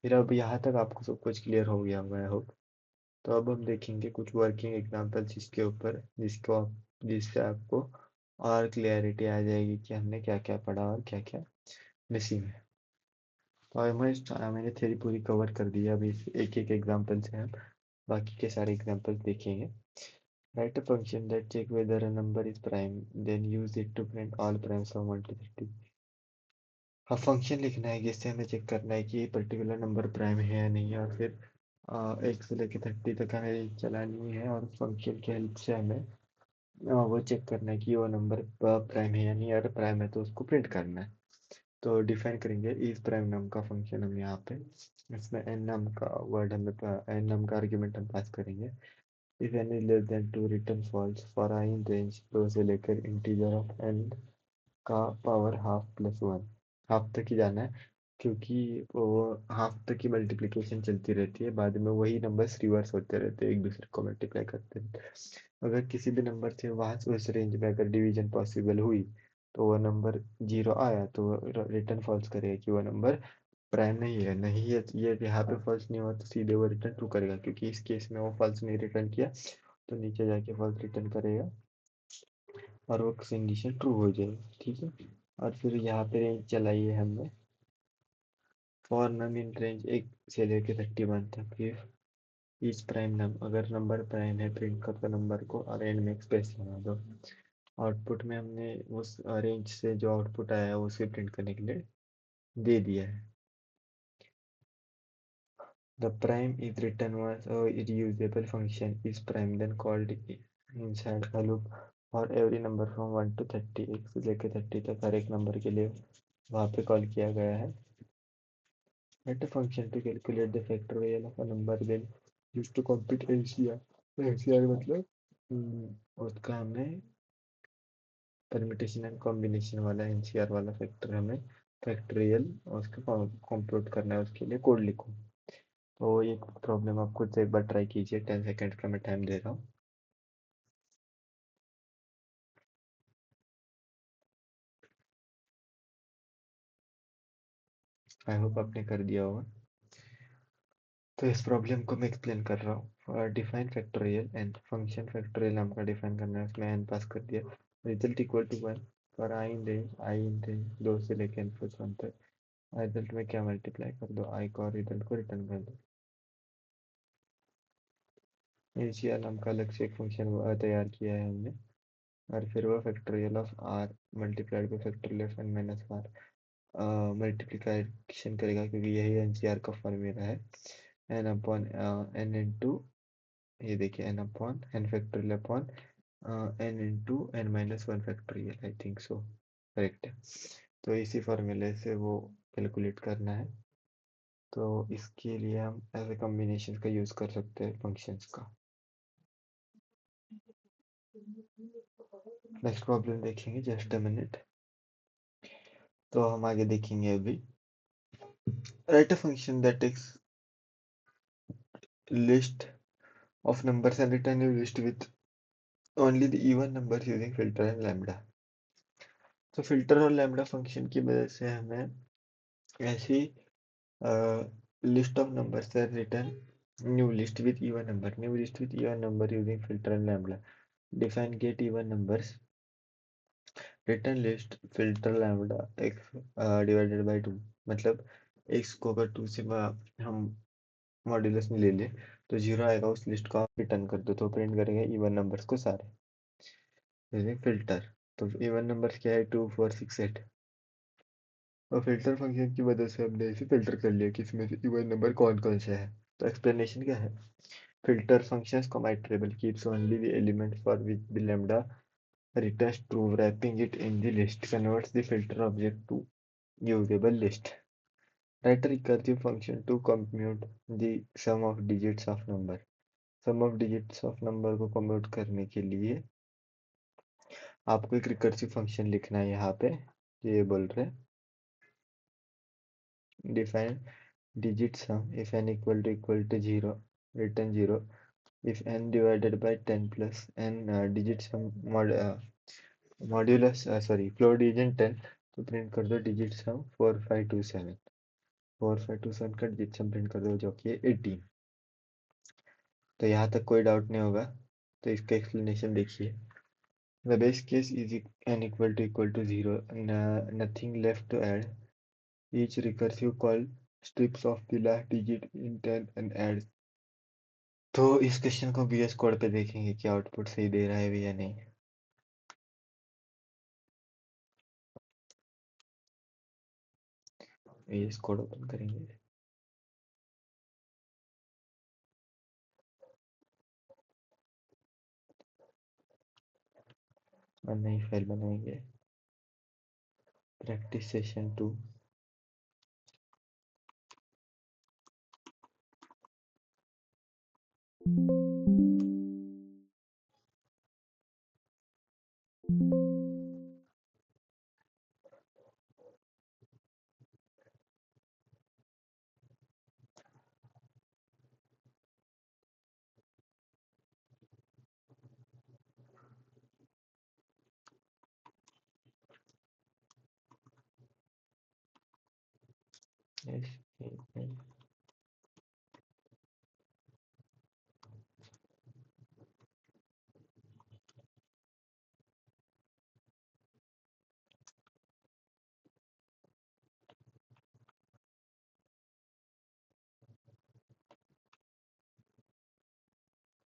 फिर अब यहाँ तक आपको सब कुछ क्लियर हो गया होगा आई होप। तो अब हम देखेंगे कुछ वर्किंग एग्जांपल जिसके ऊपर जिससे आपको और क्लियरिटी आ जाएगी कि हमने क्या क्या पढ़ा और क्या क्या मिसिंग है। तो मैंने थ्योरी पूरी कवर कर दी है, अभी एक एक एग्जांपल से हम बाकी के सारे एग्जांपल्स देखेंगे। Write a function that check whether a number is prime, then use it to print all primes from 1 to 30. अब फंक्शन लिखना है जिससे हमें चेक करना है कि पर्टिकुलर नंबर प्राइम है या नहीं, और फिर 1 से लेकर 30 तक हमें चलानी है, और फंक्शन की हेल्प से हमें वो चेक करना है कि वो नंबर प्राइम है या नहीं, अगर प्राइम है तो उसको प्रिंट करना है। तो डिफाइन करेंगे इस प्राइम नाम का फंक्शन हम यहाँ पे, इसमें एन नाम का वर्ड हमें एन नाम का आर्ग्यूमेंट हम पास करेंगे। If n is less than 2 return false for i in range 2 से लेकर इंटीजर ऑफ एन का पावर हाफ प्लस 1, हाफ तक ही जाना है क्योंकि वो हाफ तक की मल्टीप्लिकेशन चलती रहती है, बाद में वही नंबर्स रिवर्स होते रहते हैं, एक दूसरे को मल्टीप्लाई करते रहते हैं। अगर किसी भी नंबर से वहां से उस रेंज में अगर डिवीजन पॉसिबल हुई तो वो नंबर 0 आया तो रिटर्न फॉल्स करेगा कि वो नंबर प्राइम नहीं है। नहीं है ये यहाँ पे फॉल्स नहीं हुआ तो सीधे वो रिटर्न ट्रू करेगा, क्योंकि इस केस में वो फॉल्स नहीं रिटर्न किया तो नीचे जाके फॉल्स रिटर्न करेगा और वो कंडीशन ट्रू हो जाएगी। ठीक है, और फिर यहाँ पे रेंज चलाई है हमने फॉर नम इन रेंज 1 से लेके 31 तक। इफ ईच प्राइम नम, अगर नंबर प्राइम है प्रिंट कर दो नंबर को और एंड में एक स्पेस लगा दो। आउटपुट में हमने उस रेंज से जो आउटपुट आया है उसे प्रिंट करने के लिए दे दिया है। The prime is written once a reusable function is prime then called inside a loop for every number from 1 to 30, 1 से लेकर 30 तक हर एक नंबर के लिए वहाँ पे कॉल किया गया है। Write a function to calculate the factorial of a number then used to compute LCR। LCR मतलब उसका हमें परमिटेशन एंड कॉम्बिनेशन वाला एनसीआर वाला फैक्टर हमें फैक्टोरियल उसका कंप्यूट करना है, उसके लिए कोड लिखो। तो ये प्रॉब्लम आप खुद से एक बार ट्राई कीजिए, 10 सेकेंड का मैं टाइम दे रहा हूँ। आई होप आपने कर दिया होगा। तो इस प्रॉब्लम को मैं एक्सप्लेन कर रहा हूँ। Define factorial and function factorial नाम का डिफाइन करना है, उसमें एन पास कर दिया, result equal to 1 for i in range 2 से लेकर एन प्लस 1 तक। रिजल्ट में क्या मल्टीप्लाई कर दो, आई को और रिजल्ट को रिटर्न कर दो। एनसीआर नाम का अलग से एक फंक्शन तैयार किया है हमने, और फिर वो factorial of r multiplied by factorial of n minus r multiplication करेगा, क्योंकि यही एनसीआर का फॉर्मूला है। एन अपॉन एन इंटू, ये देखिए n upon n factorial upon n into n minus 1 factorial, I think so correct है। तो इसी फॉर्मूले से वो कैलकुलेट करना है, तो इसके लिए हम ऐसे कॉम्बिनेशन का यूज कर सकते हैं फंक्शंस का। नेक्स्ट प्रॉब्लम देखेंगे, जस्ट अ मिनट। तो हम आगे देखेंगे अभी। Write a function that takes list of numbers and return a list with only the even numbers using filter and lambda। तो फिल्टर और लैम्बडा फंक्शन की मदद से हमें ऐसी लिस्ट ऑफ नंबर्स है return new list with even number, new list with even number using filter and lambda. Define get even numbers, return list filter lambda x divided by 2, मतलब x को अगर 2 से हम मॉड्यूलस में ले ले तो 0 आएगा, उस लिस्ट को आप रिटर्न कर दो तो प्रिंट करेगा इवन नंबर्स को सारे यूजिंग फिल्टर। तो इवन नंबर्स क्या है, 2 4 6 8, और फिल्टर फंक्शन की मदद से हमने इसे फिल्टर कर लिया कि इसमें से इवन नंबर कौन कौन से है। तो एक्सप्लेनेशन क्या है, filter functions comma iterable keeps only the element for which the lambda returns true, wrapping it in the list converts the filter object to usable list। Write a recursive function to compute the sum of digits of number। sum of digits of number को compute करने के लिए आपको एक recursive function लिखना है यहाँ पे, ये बोल रहे हैं define digit sum if n equal to 0 return 0, if n divided by 10 plus n digit sum modulus sorry floor division 10, तो प्रिंट कर दो डिजिट सम 4527, 4527 का डिजिट सम प्रिंट कर दो जो कि 18। तो यहाँ तक कोई डाउट नहीं होगा, तो इसका एक्सप्लेनेशन देखिए। The base case is n equal to 0, nothing left to add, each recursive call strips off the last digit in 10 and adds तो इस क्वेश्चन को VS कोड पे देखेंगे कि आउटपुट सही दे रहा है भी या नहीं। VS कोड ओपन करेंगे। और नई फाइल बनाएंगे, प्रैक्टिस सेशन 2।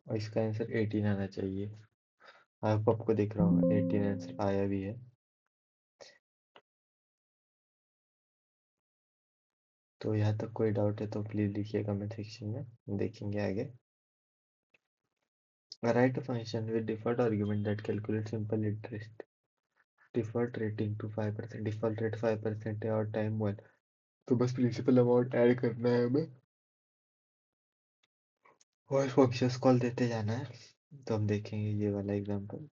और इसका आंसर 18 आना चाहिए। आपको दिख रहा होगा 18 आंसर आया भी है। तो यहाँ तक कोई डाउट है तो प्लीज लिखिए कमेंट सेक्शन में, देखेंगे आगे। Write a function with default argument that calculates simple interest. Default rating to 5%, default rate 5% है और टाइम 1। तो बस प्रिंसिपल अमाउंट ऐड करना है हमें और फंक्शंस कॉल देते जाना है। तो हम देखेंगे ये वाला एग्जांपल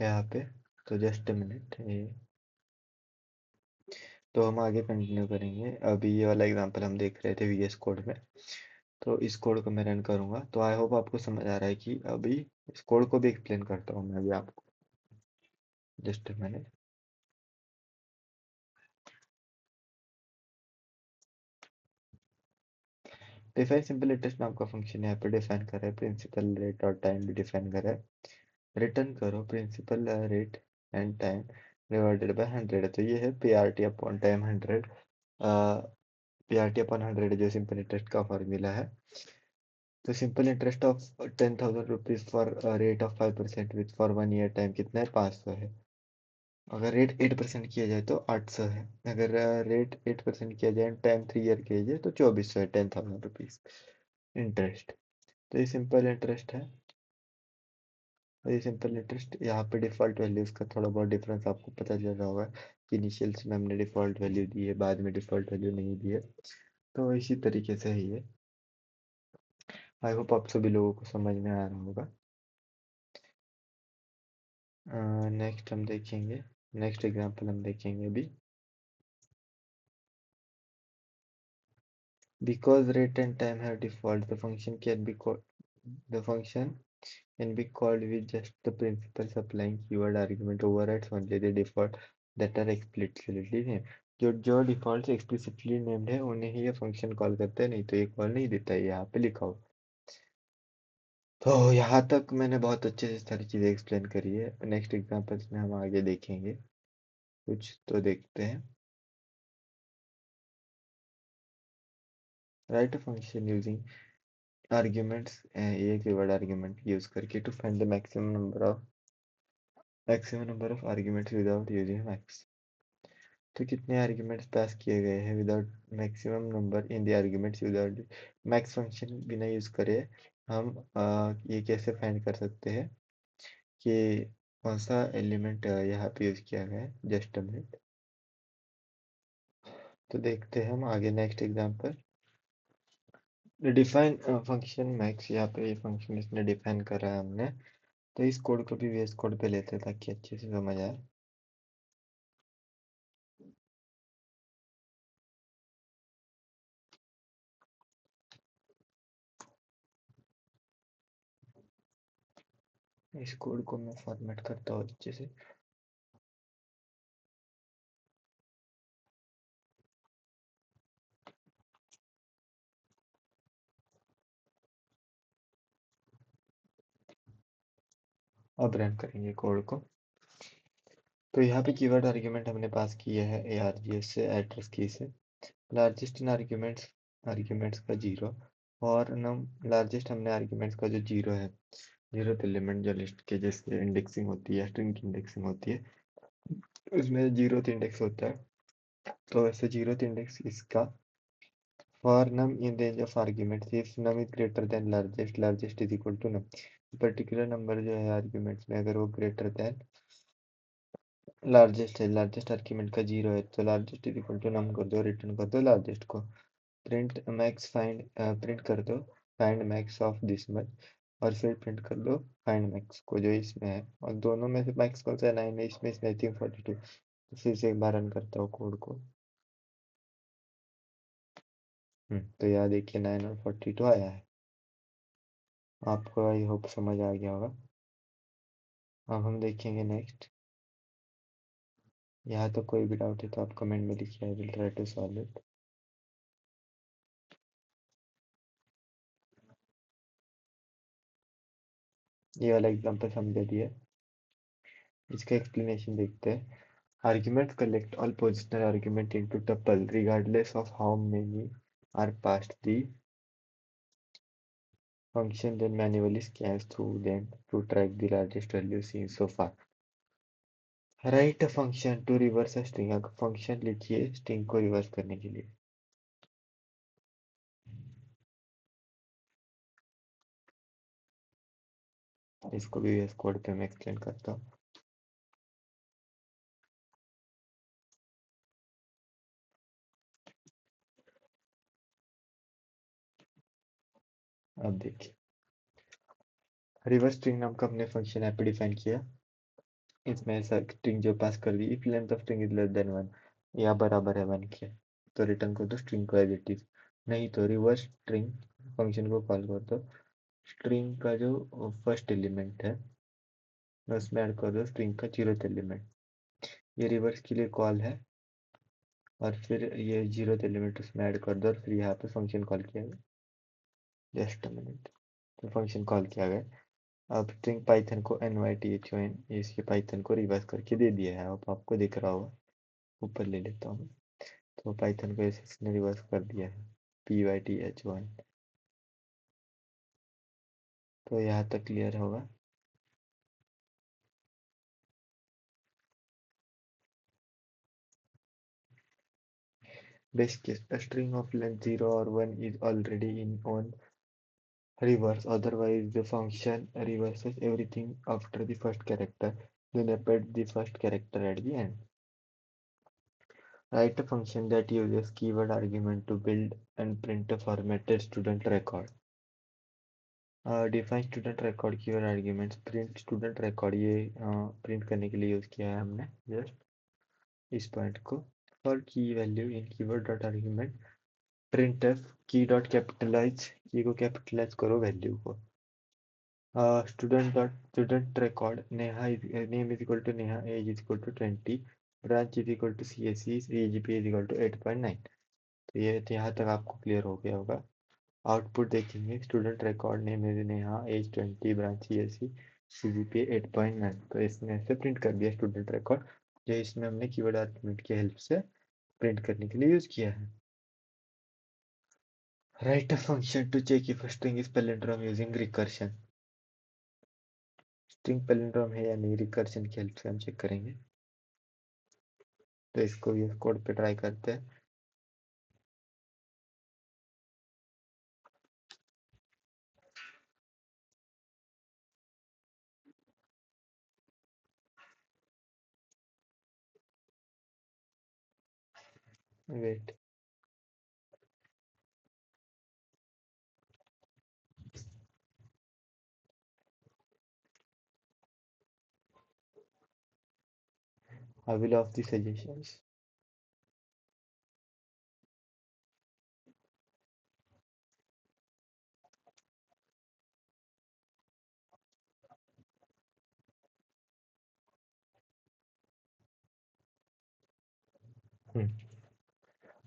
यहाँ पे। तो जस्ट अ मिनट, ये तो हम आगे कंटिन्यू करेंगे। अभी ये वाला एग्जांपल हम देख रहे थे VS कोड में। तो इस कोड को मैं रन करूंगा। तो आई होप आपको समझ आ रहा है कि अभी इस कोड को भी एक्सप्लेन करता हूँ मैं अभी आपको। Just a minute. Define simple interest नाम का फंक्शन यहाँ पे डिफाइन करा है, प्रिंसिपल रेट और टाइम भी डिफाइन करा है। रिटर्न करो principal rate and time divided by 100। तो ये है PRT upon time 100। PRT upon 100 जो सिंपल इंटरेस्ट का फॉर्मूला है। तो simple interest of 10,000 rupees for rate of 5% with for 1 year time कितना है, 500 है। अगर रेट 8% किया जाए तो 800 है। अगर रेट 8% किया जाए टाइम 3 ईयर किया जाए तो 2400 है, 10,000 रुपीज इंटरेस्ट। तो ये सिंपल इंटरेस्ट है। और ये सिंपल इंटरेस्ट यहाँ पे डिफॉल्ट वैल्यूज का थोड़ा बहुत डिफरेंस आपको पता चल रहा होगा कि इनिशियल्स में हमने डिफॉल्ट वैल्यू दी है, बाद में डिफॉल्ट वैल्यू नहीं दी है। तो इसी तरीके से ही है। आई होप आप सभी लोगों को समझ में आ रहा होगा। नेक्स्ट हम देखेंगे, नेक्स्ट एग्जांपल हम देखेंगे अभी। Because rate and time have default, the function can be called with just the principal supplying keyword argument overrides only the default that are explicitly named। जो डिफॉल्ट एक्सप्लिसिटली नेम्ड है उन्हें ही ये function call करता है, नहीं तो ये call नहीं देता है। यहाँ पे लिखा हो। तो यहाँ तक मैंने बहुत अच्छे से सारी चीजें एक्सप्लेन करी है। नेक्स्ट एग्जांपल्स में हम आगे देखेंगे कुछ, तो देखते हैं। Write a function using arguments, ये कीवर्ड आर्ग्यूमेंट यूज करके to find the maximum number of arguments without using max। तो कितने आर्ग्यूमेंट्स पास किए गए हैं without maximum number in the arguments without max function बिना यूज करे हम ये कैसे फाइंड कर सकते हैं कि कौन सा एलिमेंट यहाँ पे यूज किया गया है। Just a minute. तो देखते हैं हम आगे next example. Define function max, यहाँ पे ये फंक्शन इसने डिफाइन करा है हमने। तो इस कोड को भी VS कोड पे लेते हैं ताकि अच्छे से समझ आए। इस कोड को मैं फॉर्मेट करता हूँ अच्छे से। अब रन करेंगे कोड को। तो यहाँ पे कीवर्ड आर्ग्यूमेंट हमने पास किया है ARGS से, एड्रेस की से। लार्जेस्ट इन आर्ग्यूमेंट्स, आर्ग्यूमेंट्स का 0, और नम लार्जेस्ट हमने आर्ग्यूमेंट्स का जो 0 है, 0th एलिमेंट जो लिस्ट के जैसे इंडेक्सिंग होती है, स्ट्रिंग की इंडेक्सिंग होती है, उसमें 0th इंडेक्स होता है। तो वैसे 0th इंडेक्स इसका। For num in range of arguments, if num is greater than largest, largest is equal to num। Particular number जो है आर्ग्यूमेंट्स में अगर वो ग्रेटर देन लार्जेस्ट है, लार्जेस्ट आर्ग्यूमेंट का 0 है, तो लार्जेस्ट इज इक्वल टू नम कर दो, रिटर्न कर दो लार्जेस्ट को। प्रिंट मैक्स फाइंड, प्रिंट कर दो find max of this much, और फिर प्रिंट कर दो फाइंड मैक्स को जो इसमें है, और दोनों में से मैक्स कौन सा है, 9 है, इसमें आई थिंक 42। तो फिर से एक बार रन करता हूँ कोड को। तो यहाँ देखिए 9 और 42 आया है। आपको आई होप समझ आ गया होगा। अब हम देखेंगे नेक्स्ट। यहाँ तो कोई भी डाउट है तो आप कमेंट में लिखिए, I will try to solve it. ये वाला एग्जांपल समझ दिए, इसका एक्सप्लेनेशन देखते हैं। Arguments collect all positional argument into tuple regardless of how many are passed. The function then manually scans through them to track the largest value seen so far. Write a function to reverse a string। अगर function लिखिए string को reverse करने के लिए। इसको भी VS code पे मैं एक्सप्लेन करता हूँ। अब देखिए, रिवर्स स्ट्रिंग नाम का हमने फंक्शन यहाँ पे डिफाइन किया। इसमें स्ट्रिंग जो पास कर दी, if length of string is less than 1 या बराबर है 1 के, तो रिटर्न कर दो स्ट्रिंग को एज इट इज। नहीं तो रिवर्स स्ट्रिंग फंक्शन को कॉल कर दो, स्ट्रिंग का जो फर्स्ट एलिमेंट है उसमें ऐड कर दो स्ट्रिंग का 0th एलिमेंट। ये रिवर्स के लिए कॉल है, और फिर ये 0th एलिमेंट उसमें ऐड कर दो, और फिर यहाँ पे फंक्शन कॉल किया गया। Just a minute. तो फंक्शन कॉल किया गया। अब स्ट्रिंग पाइथन को nython इसके पाइथन को रिवर्स करके दे दिया है। अब आपको दिख रहा होगा, ऊपर ले लेता हूँ। तो पाइथन को ऐसे इसने रिवर्स कर दिया है, python। तो यहाँ तक क्लियर होगा। Best case, a string of length 0 or 1 is already in on reverse, otherwise the function reverses everything after the first character, then append the first character at the end. Write a function that uses keyword argument to build and print a formatted student record. Define student record keyword arguments, print student record, ये print करने के लिए use किया है हमने just इस point को। For key value in keyword dot argument printf key dot capitalize, key को कैपिटलाइज करो वैल्यू को। Student record Neha name is equal to Neha, age is equal to 20, branch is equal to CSE, AGP is equal to 8.9। तो ये यहाँ तक आपको clear हो गया होगा। आउटपुट देखेंगे, student record name is Neha, age 20, branch CSE, CGPA 8.9। तो इसने ऐसे प्रिंट कर दिया स्टूडेंट रिकॉर्ड, जो इसमें हमने कीवर्ड आर्गुमेंट की हेल्प से प्रिंट करने के लिए यूज किया है। Write a function to check if a string is palindrome using recursion। String palindrome है या नहीं, रिकर्शन की हेल्प से हम चेक करेंगे। तो इसको भी कोड पे ट्राई करते हैं। Wait, I will off the suggestions.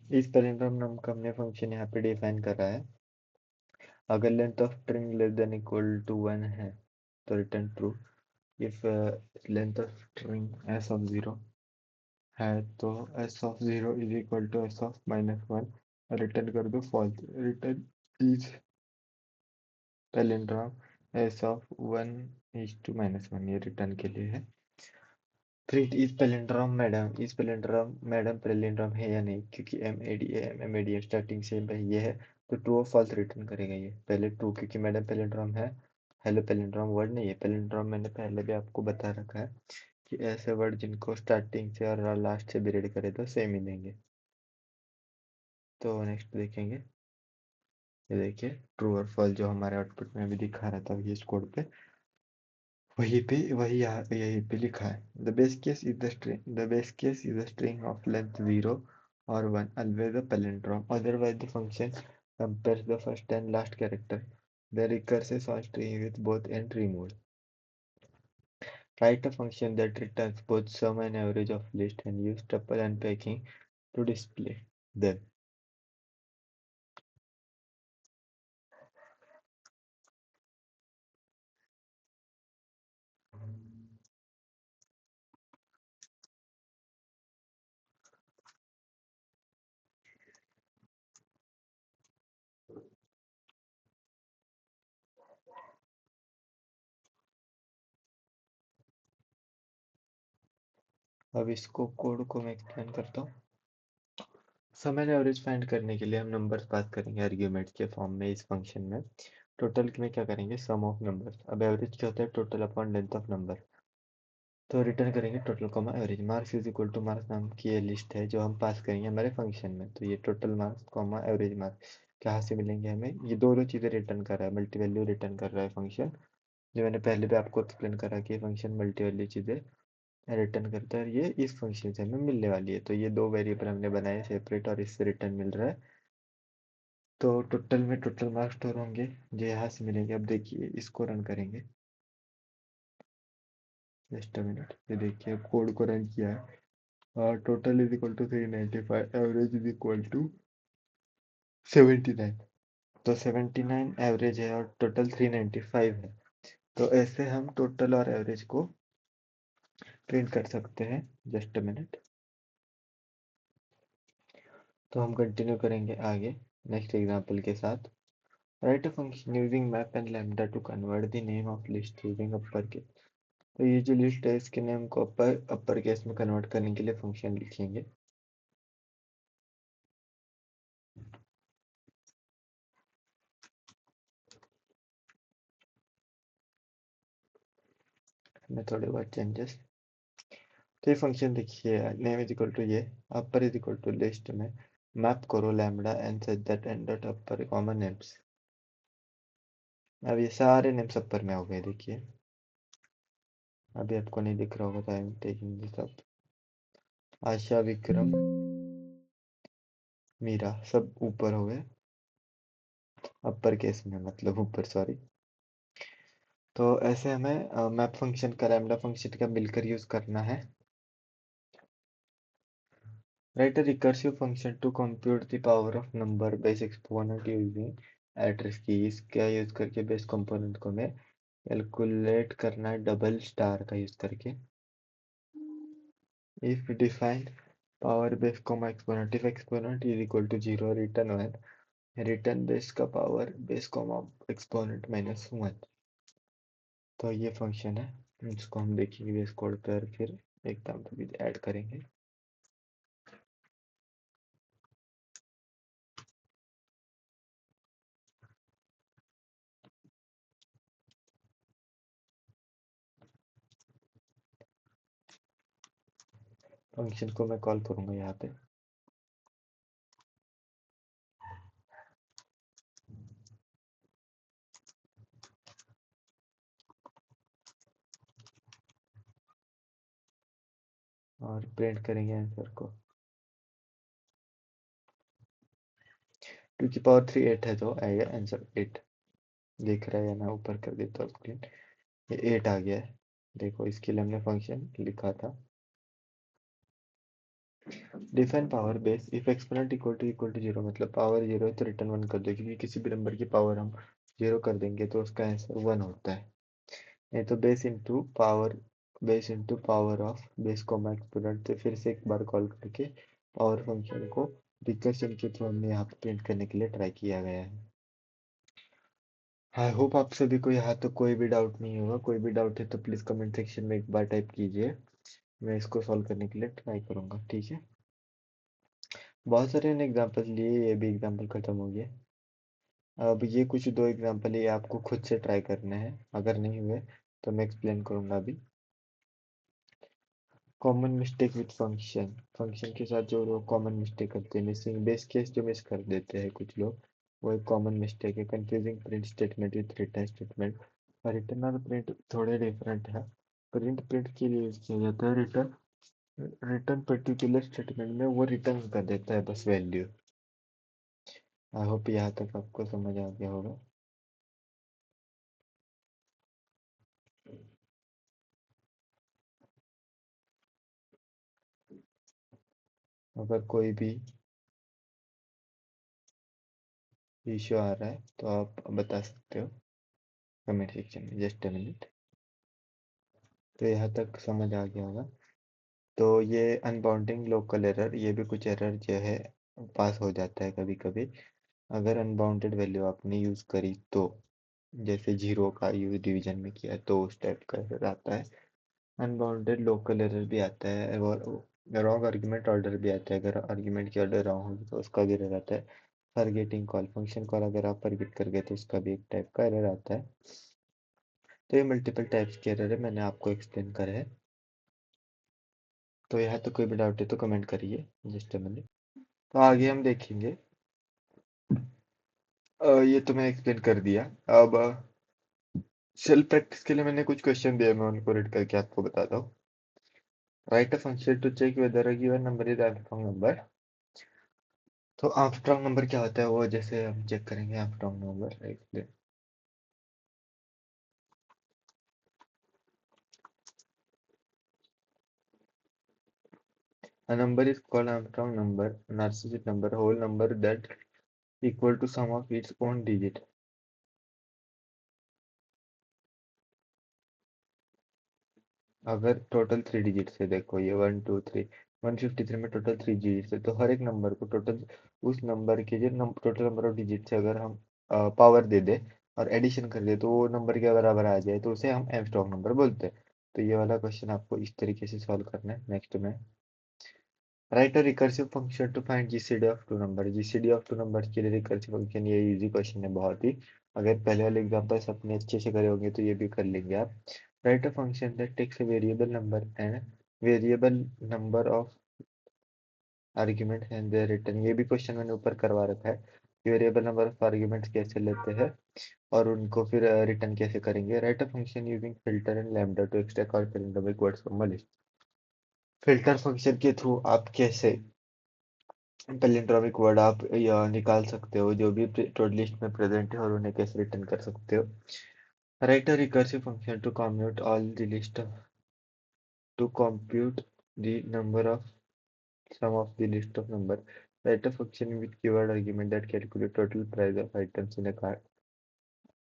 इस पैलिंड्रोम नाम का हमने फंक्शन यहाँ पे डिफाइन करा है। अगर length of string less than equal to 1 है तो return true, if length of string s of 0 है तो s of 0 is equal to s of -1, return कर दो false, return is palindrome s of 1 is to -1, ये return के लिए है। फिर इज पैलिंड्रोम मैडम पैलिंड्रोम है या नहीं, क्योंकि एम ए डी स्टार्टिंग से ये है तो ट्रू और फॉल्स रिटर्न करेगा। ये पहले ट्रू क्योंकि मैडम पैलिंड्रोम है, हेलो पैलिंड्रोम वर्ड नहीं है। पैलिंड्रोम मैंने पहले भी आपको बता रखा है कि ऐसे वर्ड जिनको स्टार्टिंग से और लास्ट से भी रीड करे तो सेम ही देंगे। तो नेक्स्ट देखेंगे, ये देखिए ट्रू और फॉल्स जो हमारे आउटपुट में भी दिखा रहा था ये इस कोड पे, वहीं पे वही यहाँ यहीं पे लिखा है। The base case is the string of length 0 or 1, always a palindrome, otherwise the function compares the first and last character, the recursive on string with both end removed. Write a function that returns both sum and average of list and use tuple unpacking to display them. अब इसको code को मैं explain करता हूँ। सम and average find करने के लिए हम नंबर्स पास करेंगे आर्ग्यूमेंट के फॉर्म में इस फंक्शन में। टोटल में क्या करेंगे, सम ऑफ नंबर्स। अब एवरेज क्या होता है, total upon length of number. तो रिटर्न करेंगे total comma average. Marks is equal two marks नाम की ये लिस्ट है जो हम पास करेंगे हमारे फंक्शन में। तो ये total marks comma average marks कहाँ से मिलेंगे हमें, ये दोनों चीज़ें रिटर्न कर रहा है, मल्टी वैल्यू रिटर्न कर रहा है फंक्शन। जो मैंने पहले भी आपको एक्सप्लेन करा कि फंक्शन मल्टी वैल्यू चीज़ें रिटर्न करता है, और ये इस फंक्शन से हमें मिलने वाली है। तो ये दो वेरिएबल हमने बनाए सेपरेट और इससे रिटर्न मिल रहा है। तो टोटल में टोटल मार्क्स स्टोर होंगे जो यहाँ से मिलेंगे। अब देखिए इसको रन करेंगे, जस्ट अ मिनट। ये देखिए कोड को रन किया है और total is equal to 395, average is equal to 79। तो 79 एवरेज है और टोटल 395 है। तो ऐसे हम टोटल और एवरेज को प्रिंट कर सकते हैं। Just a minute. तो हम कंटिन्यू करेंगे आगे नेक्स्ट एग्जांपल के साथ। Right a function using map and lambda to convert the name of list using upper case. तो ये जो लिस्ट है इसके नेम को अपर केस में कन्वर्ट करने के लिए फंक्शन लिखेंगे। में थोड़े बहुत चेंजेस। तो ये फंक्शन देखिए, नेम इज इक्वल टू ये अपर इज इक्वल टू लिस्ट में मैप करो lambda and set that and dot upper common names. अब ये सारे नेम्स अपर में हो गए। देखिए अभी आपको नहीं दिख रहा होगा तो I am taking this up. Asha, Vikram, Meera सब ऊपर हो गए अपर केस में, मतलब ऊपर, सॉरी। तो ऐसे हमें मैप फंक्शन का लैम्डा फंक्शन का मिलकर यूज करना है। Write a recursive function to compute the power of number base exponent using address key। इसका यूज करके बेस कंपोनेंट को मैं कैलकुलेट करना है डबल स्टार का यूज करके। if define power base comma exponent, if exponent is equal to 0 return 1, return base का power base comma exponent -1। तो ये फंक्शन है, इसको हम देखेंगे बेस कोड पर, फिर एग्जाम्पल भी ऐड करेंगे। फंक्शन को मैं कॉल करूंगा यहाँ पे। और प्रिंट करेंगे आंसर को। 2 की पावर 3 8 है तो आएगा आंसर 8। दिख रहा है या मैं ऊपर कर देता हूँ स्क्रीन, ये 8 आ गया है। देखो इसके लिए हमने फंक्शन लिखा था define power base if exponent equal to 0, मतलब पावर 0 है तो रिटर्न 1 कर दो, क्योंकि किसी भी नंबर की पावर हम 0 कर देंगे तो उसका आंसर 1 होता है। नहीं तो base into power of base comma exponent, तो फिर से एक बार कॉल करके पावर फंक्शन को रिकर्शन के थ्रू हमने यहाँ पे प्रिंट करने के लिए ट्राई किया गया है। आई होप आप सभी को यहाँ तक कोई भी डाउट नहीं होगा। कोई भी डाउट है तो प्लीज कमेंट सेक्शन में एक बार टाइप कीजिए, मैं इसको सॉल्व करने के लिए ट्राई करूंगा, ठीक है। बहुत सारे एग्जाम्पल लिए, ये भी एग्जाम्पल खत्म हो गया। अब ये कुछ दो एग्जाम्पल ये आपको खुद से ट्राई करने हैं, अगर नहीं हुए तो मैं एक्सप्लेन करूंगा अभी। Common mistake with function, function के साथ जो लोग कॉमन मिस्टेक करते हैं, मिसिंग बेस केस जो मिस कर देते हैं कुछ लोग, वो एक कॉमन मिस्टेक है। Confusing print statement with return statement. Return और प्रिंट थोड़े डिफरेंट है। प्रिंट के लिए यूज किया जाता है रिटर्न। रिटर्न पर्टिकुलर स्टेटमेंट में वो रिटर्न कर देता है बस वैल्यू। आई होप यहाँ तक आपको समझ आ गया होगा। अगर कोई भी इश्यू आ रहा है तो आप बता सकते हो कमेंट सेक्शन में, जस्ट अ मिनट। तो यहाँ तक समझ आ गया होगा। तो ये अनबाउंडिंग लोकल एरर, ये भी कुछ एरर जो है पास हो जाता है कभी कभी, अगर अनबाउंडेड वैल्यू आपने यूज़ करी तो। जैसे जीरो का यूज डिवीजन में किया तो उस टाइप का एरर आता है। अनबाउंडेड लोकल एरर भी आता है, और रॉन्ग आर्ग्यूमेंट ऑर्डर भी आता है। अगर आर्ग्यूमेंट की ऑर्डर रॉन्ग होगी तो उसका भी एरर आता है। फॉरगेटिंग कॉल, फंक्शन कॉल अगर आप फॉरगेट कर गए तो उसका भी एक टाइप का एरर आता है। तो ये मल्टीपल टाइप्स के एरर है, मैंने आपको एक्सप्लेन करा है। तो यहाँ तो कोई भी डाउट है तो कमेंट करिए, जस्ट अ मिनट। तो आगे हम देखेंगे। ये तो मैं एक्सप्लेन कर दिया। अब सेल्फ प्रैक्टिस के लिए मैंने कुछ क्वेश्चन दिए, मैं उनको रीड करके आपको बताता हूँ। Write a function to check whether a given number is Armstrong number. तो आर्मस्ट्रांग नंबर क्या होता है, वो जैसे हम चेक करेंगे Armstrong number. A number is called Armstrong number, narcissistic number, whole number that equal to sum of its own digit. अगर total three digit है, देखो ये 1 2 3, 153 में टोटल थ्री डिजिट है, तो हर एक नंबर को टोटल उस नंबर के जो टोटल नंबर ऑफ डिजिट से अगर हम पावर दे दे और एडिशन कर दे तो वो नंबर के बराबर आ जाए, तो उसे हम एमस्ट्रॉन्ग नंबर बोलते हैं। तो ये वाला क्वेश्चन आपको इस तरीके से सॉल्व करना है। नेक्स्ट में write a recursive function to find GCD of two number. GCD of two number के लिए रिकर्सिव फंक्शन, ये इजी क्वेश्चन है बहुत ही। अगर पहले वाले एग्जांपल्स अपने अच्छे से करे होंगे तो ये भी कर लेंगे आप। Write a function that takes a variable number and variable number of argument and there return. ये भी क्वेश्चन मैंने ऊपर करवा रखा है। वेरिएबल नंबर ऑफ आर्ग्यूमेंट्स कैसे लेते हैं और उनको फिर रिटर्न कैसे करेंगे। Write a function using filter and lambda to extract all palindromic words from a list. Filter function के थ्रू आप कैसे पैलिंड्रोमिक वर्ड आप या निकाल सकते हो जो भी टोड लिस्ट में प्रेजेंट है, और उन्हें कैसे रिटर्न कर सकते हो। Write a recursive function to compute all the list to compute the number of sum of the list of number. Write a function with keyword argument that calculate total price of items in a cart.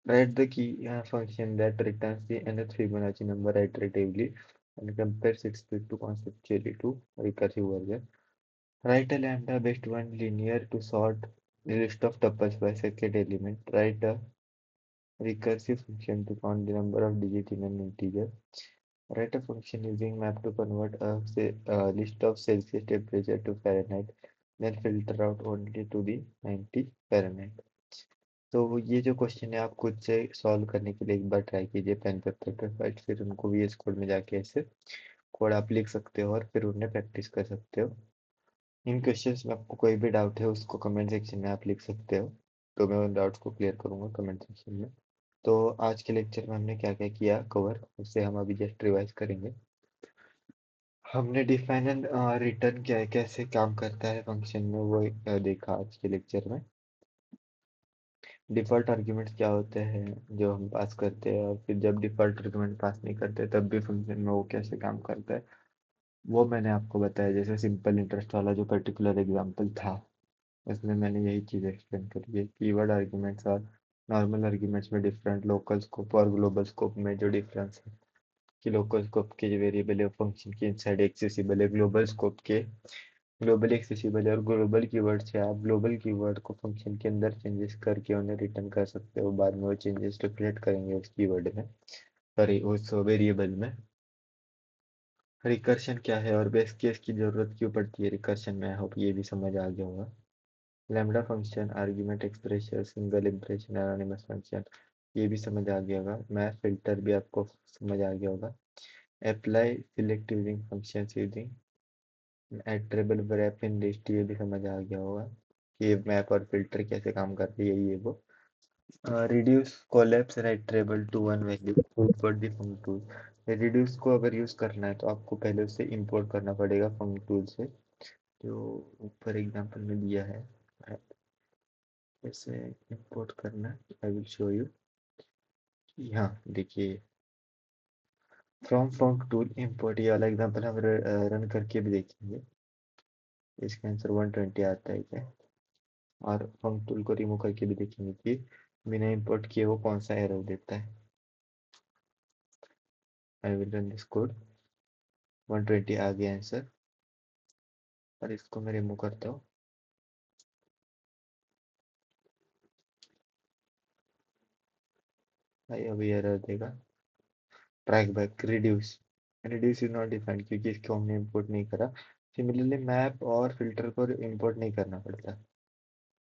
Write the key function that returns the nth Fibonacci number iteratively and compares its fit to conceptually to recursive version. Write a lambda based one linear to sort the list of tuples by second element. Write a recursive function to count the number of digits in an integer. Write a function using map to convert a list of Celsius temperature to Fahrenheit, then filter out only to the 90 Fahrenheit. तो ये जो question है आप खुद से solve करने के लिए एक बार ट्राई कीजिए पेन पेपर पे, बट फिर उनको VS कोड में जाके ऐसे कोड आप लिख सकते हो और फिर उन्हें प्रैक्टिस कर सकते हो। इन क्वेश्चंस में आपको कोई भी डाउट है उसको कमेंट सेक्शन में आप लिख सकते हो, तो मैं उन डाउट्स को क्लियर करूंगा कमेंट सेक्शन में। तो आज के लेक्चर में हमने क्या क्या किया कवर, उससे हम अभी जस्ट रिवाइज करेंगे। हमने डिफाइन एंड रिटर्न क्या है, कैसे काम करता है फंक्शन में, वो देखा आज के लेक्चर में। डिफ़ॉल्ट आर्ग्यूमेंट्स क्या होते हैं जो हम पास करते हैं, और फिर जब डिफ़ॉल्ट आर्ग्यूमेंट पास नहीं करते तब भी फंक्शन में वो कैसे काम करता है, वो मैंने आपको बताया। जैसे सिंपल इंटरेस्ट वाला जो पर्टिकुलर एग्जांपल था, उसमें मैंने यही चीज़ एक्सप्लेन करी है। कीवर्ड आर्ग्यूमेंट्स और नॉर्मल आर्ग्यूमेंट्स में डिफरेंट लोकल स्कोप और ग्लोबल स्कोप में जो डिफरेंस है कि लोकल स्कोप के जो वेरिएबल है फंक्शन के इनसाइड एक्सेसिबल है, ग्लोबल स्कोप के ग्लोबली एक्सेसिबल है, और ग्लोबल कीवर्ड से आप ग्लोबल कीवर्ड को फंक्शन के अंदर चेंजेस करके उन्हें रिटर्न कर सकते हो, बाद में वो चेंजेस रिफ्लेक्ट करेंगे उस कीवर्ड में, सॉरी उस वेरिएबल में। रिकर्शन क्या है और बेस केस की जरूरत क्यों पड़ती है रिकर्शन में, आई होप ये भी समझ आ गया होगा। Lambda function, argument expression, single impression, anonymous function, ये भी समझ आ गया होगा। मैथ फिल्टर भी आपको समझ आ गया होगा। Apply select using function using iterable wrap in list, ये भी समझ आ गया होगा कि मैप और फिल्टर कैसे काम करते हैं, यही है वो। Reduce collapse and iterable to one value import the func tool. Reduce को अगर यूज करना है तो आपको पहले उसे इंपोर्ट करना पड़ेगा फंक टूल से, जो ऊपर एग्जांपल में दिया है। कैसे इंपोर्ट करना है आई विल शो यू। हाँ देखिए, फ्रॉम फंक टूल इंपोर्ट, ये वाला एग्जांपल हम रन करके भी देखेंगे। इसका आंसर 120 आता है क्या, और फंक टूल को रिमूव करके भी देखेंगे कि बिना इंपोर्ट किए वो कौन सा एरर देता है। I will run this code. 120 आ गया आंसर, और इसको मैं रिमूव करता हूँ। भाई अभी एरर देगा। Track back reduce, reduce is not defined क्योंकि इसको हमने इंपोर्ट नहीं करा। सिमिलरली मैप और फिल्टर को इंपोर्ट नहीं करना पड़ता।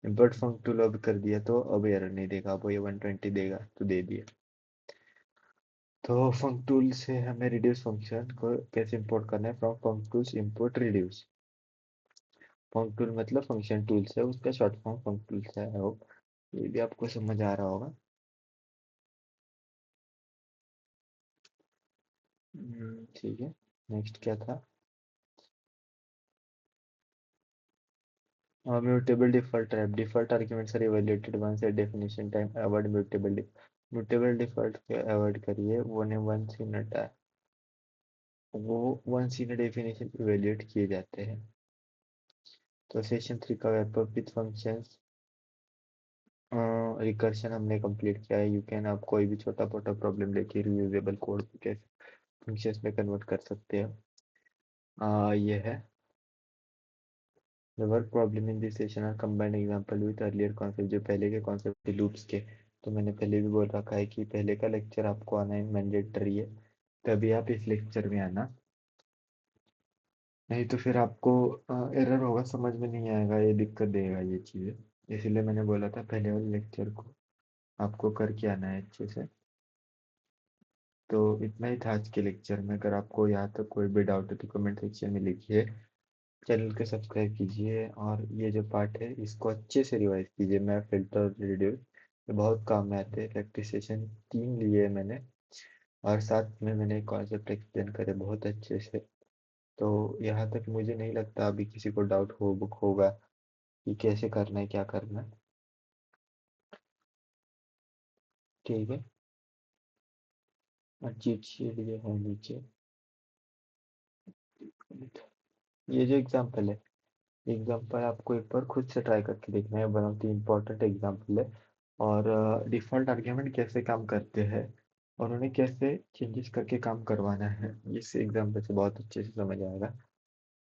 इंपोर्ट फंक टूल अब कर दिया तो अब एरर नहीं देगा, अब ये 120 देगा तो दे दिया। तो फंक टूल से हमें रिड्यूस फंक्शन को कैसे इंपोर्ट करना है, from funk tools import reduce. Funk tool मतलब फंक्शन टूल्स है, उसका शॉर्ट फॉर्म फंक टूल्स है। आई होप ये भी आपको समझ आ रहा होगा। ठीक है, नेक्स्ट क्या था। Mutable default type, default arguments are evaluated once at definition time, avoid mutable. Mutable default के अवॉइड करिए, वो ने वंस इन वो वंस इन डेफिनेशन इवैल्यूएट किए जाते हैं। तो सेशन 3 का वेब विथ फंक्शंस रिकर्शन हमने कंप्लीट किया है। यू कैन, आप कोई भी छोटा मोटा प्रॉब्लम लेके रियूजेबल कोड को कैसे फंक्शंस में कन्वर्ट कर सकते हैं, ये है। The work problem in this session are combined example with earlier concept, जो पहले के कॉन्सेप्ट लूप्स के। तो मैंने पहले भी बोल रखा है कि पहले का लेक्चर आपको आना है, मैंडेटरी है, तभी आप इस लेक्चर में आना, नहीं तो फिर आपको एरर होगा, समझ में नहीं आएगा, ये दिक्कत देगा ये चीज़ें। इसीलिए मैंने बोला था पहले वाले लेक्चर को आपको करके आना है अच्छे से। तो इतना ही था आज के लेक्चर में। अगर आपको यहाँ तक कोई भी डाउट है तो कमेंट सेक्शन में लिखिए। चैनल को सब्सक्राइब कीजिए, और ये जो पार्ट है इसको अच्छे से रिवाइज कीजिए। मैं फिल्टर और रिड्यूस ये बहुत काम में आते हैं। प्रैक्टिस सेशन 3 लिए है मैंने, और साथ में मैंने कॉन्सेप्ट एक्सप्लेन करे बहुत अच्छे से। तो यहाँ तक मुझे नहीं लगता अभी किसी को डाउट होगा कि कैसे करना है, क्या करना है। ठीक है, और चीट शीट जो है नीचे, ये जो एग्जाम्पल है, एग्जाम्पल आपको एक बार खुद से ट्राई करके देखना है, one of the important example है। और डिफ़ॉल्ट आर्ग्यूमेंट कैसे काम करते हैं और उन्हें कैसे चेंजेस करके काम करवाना है, इस एग्जाम्पल से बहुत अच्छे से समझ आएगा।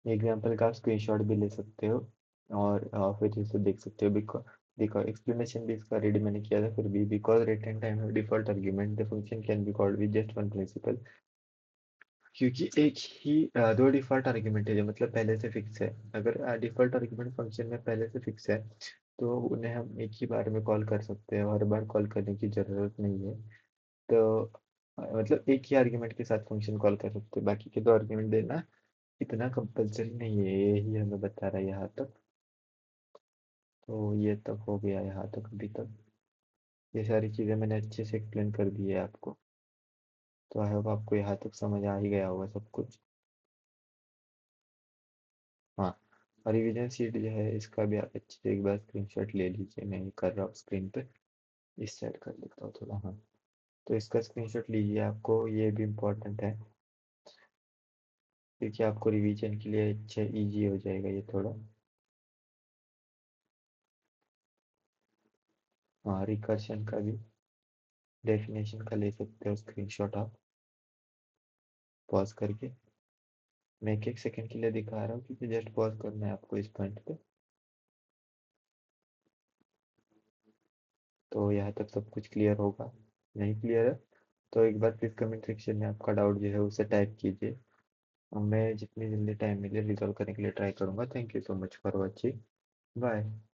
एग्जाम्पल का आप स्क्रीनशॉट भी ले सकते हो, और फिर इसे देख सकते हो। बिकॉज देखो एक्सप्लेनेशन भी इसका रेडी मैंने किया था, फिर भी बिकॉज रिटर्न टाइम है default argument the function can be called with just one principal, क्योंकि एक ही दो डिफॉल्ट आर्ग्यूमेंट है जो मतलब पहले से फिक्स है। अगर डिफॉल्ट आर्ग्यूमेंट फंक्शन में पहले से फिक्स है तो उन्हें हम एक ही बार में कॉल कर सकते हैं, हर बार कॉल करने की ज़रूरत नहीं है। तो मतलब एक ही आर्ग्यूमेंट के साथ फंक्शन कॉल कर सकते हैं, बाकी के दो आर्ग्यूमेंट देना इतना कंपलसरी नहीं है, यही हमें बता रहा है यहाँ तक। तो ये तक हो गया यहाँ तक अभी तक। ये सारी चीज़ें मैंने अच्छे से एक्सप्लेन कर दी है आपको। तो आई होप आपको यहाँ तक समझ आ ही गया होगा सब कुछ। हाँ, और रिवीजन शीट जो है इसका भी आप अच्छे से एक बार स्क्रीनशॉट ले लीजिए। मैं ये कर रहा हूँ स्क्रीन पे, इस साइड कर लेता हूँ थोड़ा। हाँ, तो इसका स्क्रीनशॉट लीजिए, आपको ये भी इम्पोर्टेंट है क्योंकि आपको रिवीजन के लिए अच्छा इजी हो जाएगा ये थोड़ा। हाँ, रिकर्शन का भी डेफिनेशन का ले सकते हो स्क्रीनशॉट आप, पॉज करके। मैं एक एक सेकंड के लिए दिखा रहा हूँ क्योंकि जस्ट पॉज करना है आपको इस पॉइंट पे। तो यहाँ तक सब कुछ क्लियर होगा। नहीं क्लियर है तो एक बार प्लीज कमेंट सेक्शन में आपका डाउट जो है उसे टाइप कीजिए, और मैं जितनी जल्दी टाइम मिले रिजॉल्व करने के लिए ट्राई करूंगा। Thank you so much for watching. Bye.